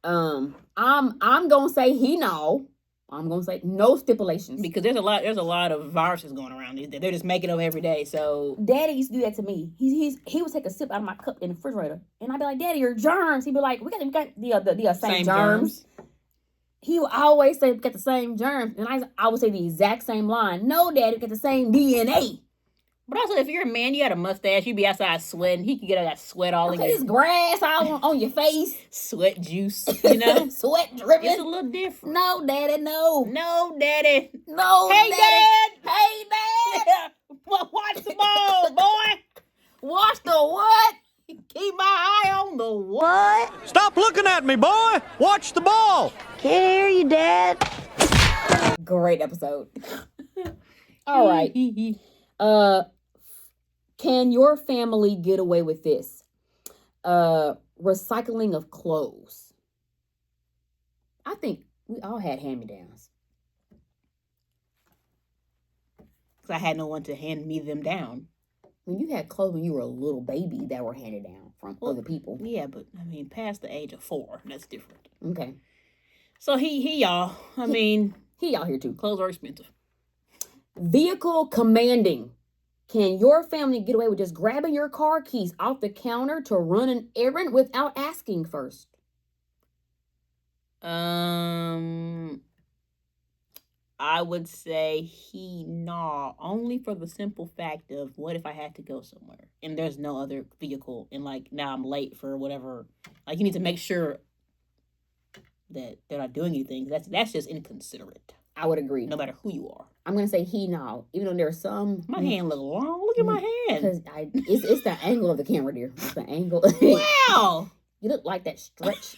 Speaker 1: I'm gonna say he no. I'm gonna say no stipulations
Speaker 2: because there's a lot of viruses going around these days. They're just making them every day. So
Speaker 1: Daddy used to do that to me. He would take a sip out of my cup in the refrigerator, and I'd be like, "Daddy, your germs." He'd be like, "We got the same germs." He would always say, "We got the same germs," and I would say the exact same line. No, Daddy, we got the same DNA.
Speaker 2: But also, if you're a man, you got a mustache, you be outside sweating. He could get that sweat all in your
Speaker 1: face. Grass all on your face.
Speaker 2: Sweat juice, you know?
Speaker 1: Sweat dripping.
Speaker 2: It's a little different.
Speaker 1: No, Daddy, no.
Speaker 2: No, Daddy.
Speaker 1: No,
Speaker 2: hey,
Speaker 1: Daddy.
Speaker 2: Dad.
Speaker 1: Hey, Dad.
Speaker 2: Watch the ball, boy.
Speaker 1: Watch the what?
Speaker 2: Keep my eye on the what?
Speaker 3: Stop looking at me, boy. Watch the ball.
Speaker 4: Can't hear you, Dad.
Speaker 1: Great episode. All right. Can your family get away with this? Recycling of clothes. I think we all had hand-me-downs.
Speaker 2: Because I had no one to hand me them down.
Speaker 1: When you had clothes when you were a little baby that were handed down from other people.
Speaker 2: Yeah, but I mean, past the age of 4, that's different.
Speaker 1: Okay.
Speaker 2: So he y'all. I mean,
Speaker 1: he out here too.
Speaker 2: Clothes are expensive.
Speaker 1: Vehicle commanding. Can your family get away with just grabbing your car keys off the counter to run an errand without asking first?
Speaker 2: I would say only for the simple fact of what if I had to go somewhere and there's no other vehicle and like now I'm late for whatever. Like you need to make sure that they're not doing anything. That's just inconsiderate.
Speaker 1: I would agree.
Speaker 2: No matter who you are.
Speaker 1: I'm gonna say he now, even though there's some.
Speaker 2: My hand look long. Look at my hand.
Speaker 1: Because it's the angle of the camera, dear. It's the angle.
Speaker 2: Wow.
Speaker 1: You look like that stretch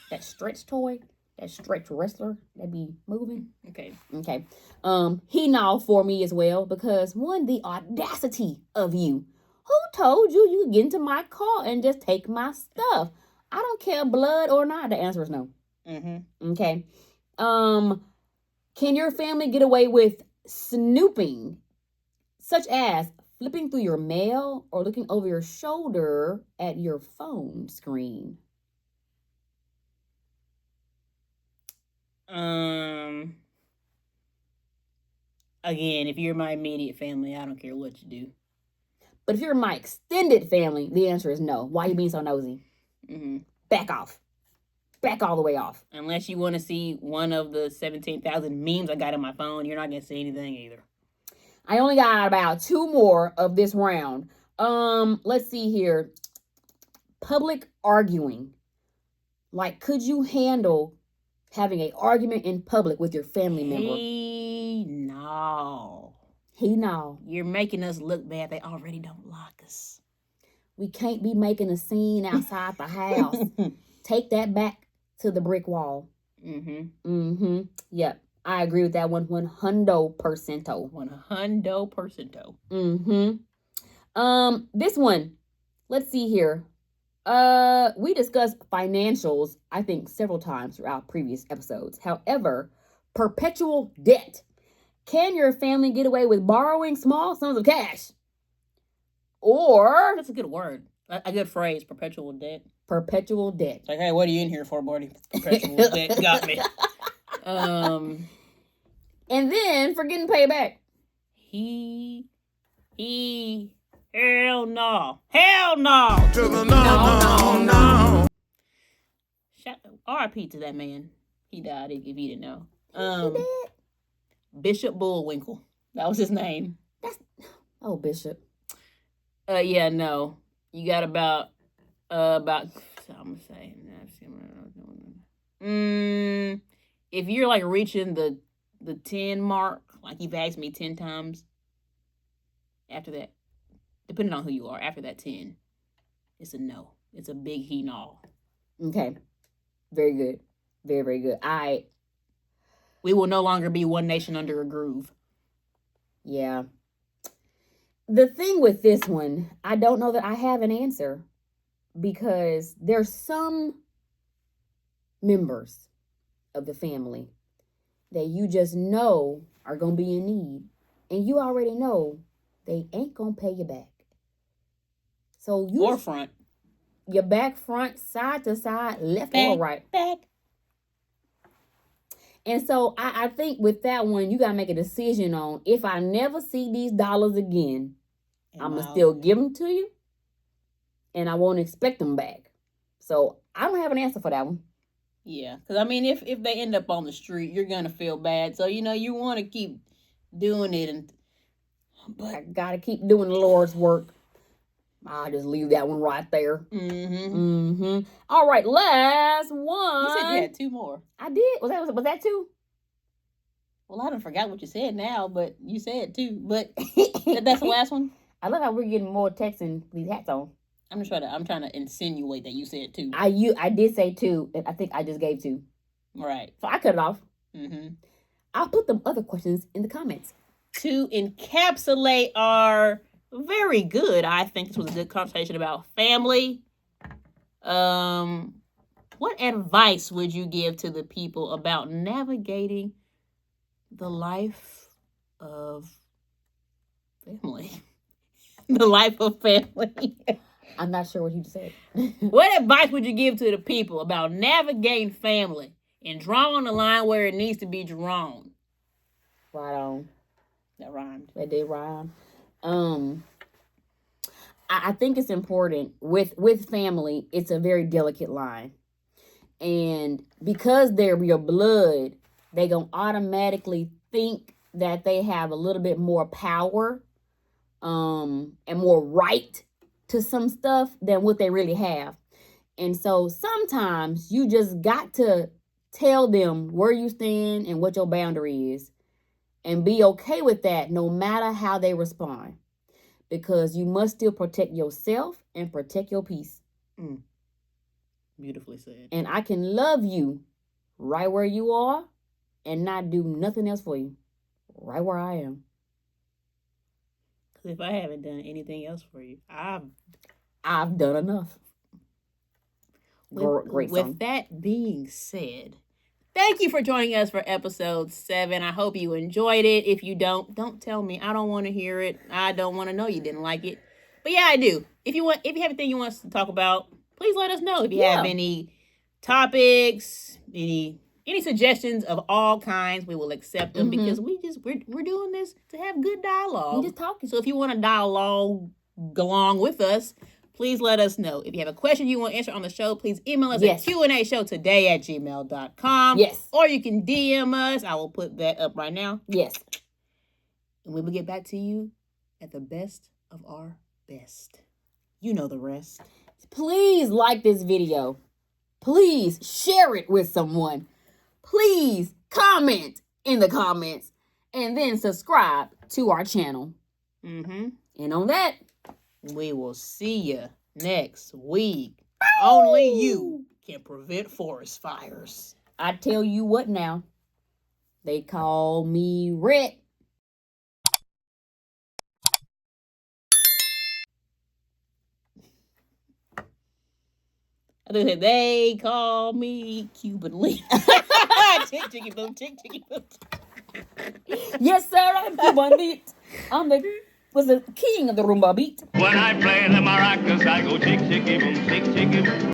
Speaker 1: toy, that stretch wrestler that be moving.
Speaker 2: Okay.
Speaker 1: He now for me as well because one, the audacity of you. Who told you you could get into my car and just take my stuff? I don't care blood or not. The answer is no.
Speaker 2: Mm-hmm.
Speaker 1: Okay. Can your family get away with snooping, such as flipping through your mail or looking over your shoulder at your phone screen?
Speaker 2: Again, if you're my immediate family, I don't care what you do.
Speaker 1: But if you're my extended family, the answer is no. Why are you being so nosy?
Speaker 2: Mm-hmm.
Speaker 1: Back off. Back all the way off.
Speaker 2: Unless you want to see one of the 17,000 memes I got on my phone, you're not going to see anything either.
Speaker 1: I only got about 2 more of this round. Let's see here. Public arguing. Like, could you handle having an argument in public with your family member.
Speaker 2: Hey, no.
Speaker 1: He know.
Speaker 2: You're making us look bad. They already don't like us.
Speaker 1: We can't be making a scene outside the house. Take that back to the brick wall.
Speaker 2: Mm-hmm.
Speaker 1: Yep. I agree with that 100%.
Speaker 2: 100%.
Speaker 1: This one. Let's see here. We discussed financials, I think, several times throughout previous episodes. However, perpetual debt. Can your family get away with borrowing small sums of cash? Or
Speaker 2: That's a good word. A good phrase, perpetual debt.
Speaker 1: Perpetual debt.
Speaker 2: It's like, hey, what are you in here for, Barty? Perpetual debt got me.
Speaker 1: And then for getting paid back.
Speaker 2: Hell no. Hell no.
Speaker 3: To the no.
Speaker 2: R.I.P. to that man. He died, if you didn't know.
Speaker 1: He did?
Speaker 2: Bishop Bullwinkle. That was his name.
Speaker 1: Oh, Bishop.
Speaker 2: Yeah, no. You got about I'm gonna say, if you're like reaching the 10 mark, like you've asked me 10 times, after that, depending on who you are, after that 10, it's a no. It's a big he no.
Speaker 1: Okay. Very good. Very, very good.
Speaker 2: We will no longer be one nation under a groove.
Speaker 1: Yeah. The thing with this one, I don't know that I have an answer, because there's some members of the family that you just know are going to be in need, and you already know they ain't going to pay you back. So you...
Speaker 2: Or front.
Speaker 1: Your back, front, side to side, left
Speaker 2: Back,
Speaker 1: or right.
Speaker 2: Back.
Speaker 1: And so I think with that one, you got to make a decision on, if I never see these dollars again, I'm going to still give them to you, and I won't expect them back. So I don't have an answer for that one.
Speaker 2: Yeah, because I mean, if they end up on the street, you're going to feel bad. So, you want to keep doing it.
Speaker 1: But I got to keep doing the Lord's work. I'll just leave that one right there. All right, last one.
Speaker 2: You said you had 2 more.
Speaker 1: I did. Was that 2?
Speaker 2: Well, I don't forgot what you said now, but you said 2. But that's the last one.
Speaker 1: I love how we're getting more texts and these hats on.
Speaker 2: I'm trying to insinuate that you said 2.
Speaker 1: I did say 2. I think I just gave 2.
Speaker 2: Right.
Speaker 1: So I cut it off. I'll put the other questions in the comments.
Speaker 2: To encapsulate our very good, I think this was a good conversation about family. What advice would you give to the people about navigating the life of family? The life of family.
Speaker 1: I'm not sure what you said.
Speaker 2: What advice would you give to the people about navigating family and drawing the line where it needs to be drawn?
Speaker 1: Right on.
Speaker 2: That rhymed.
Speaker 1: That did rhyme. I think it's important with family. It's a very delicate line, and because they're your blood, they gonna automatically think that they have a little bit more power, and more right to some stuff than what they really have. And so sometimes you just got to tell them where you stand and what your boundary is, and be okay with that no matter how they respond, because you must still protect yourself and protect your peace.
Speaker 2: Beautifully said.
Speaker 1: And I can love you right where you are and not do nothing else for you, right where I am.
Speaker 2: Because if I haven't done anything else for you,
Speaker 1: I've done enough. Great song.
Speaker 2: With that being said, thank you for joining us for episode 7. I hope you enjoyed it. If you don't tell me. I don't want to hear it. I don't want to know you didn't like it. But yeah, I do. If you have anything you want us to talk about, please let us know. If you have any topics, any suggestions of all kinds, we will accept them, because we're doing this to have good dialogue.
Speaker 1: We just talking.
Speaker 2: So if you want to dialogue along with us, please let us know. If you have a question you want to answer on the show, please email us at TheQ&AShow@gmail.com.
Speaker 1: Yes.
Speaker 2: Or you can DM us. I will put that up right now.
Speaker 1: Yes.
Speaker 2: And we will get back to you at the best of our best. You know the rest.
Speaker 1: Please like this video. Please share it with someone. please comment in the comments and then subscribe to our channel.
Speaker 2: Mm-hmm.
Speaker 1: And on that,
Speaker 2: we will see you next week. Only you can prevent forest fires.
Speaker 1: I tell you what now, they call me Red.
Speaker 2: I think they call me Cuban Link. Tick, ticky, boom, tick, ticky, boom.
Speaker 1: Yes, sir, I'm Cuban Beat. I'm the king of the rumba beat.
Speaker 3: When I play the maracas, I go tick, ticky, boom, tick, ticky, boom.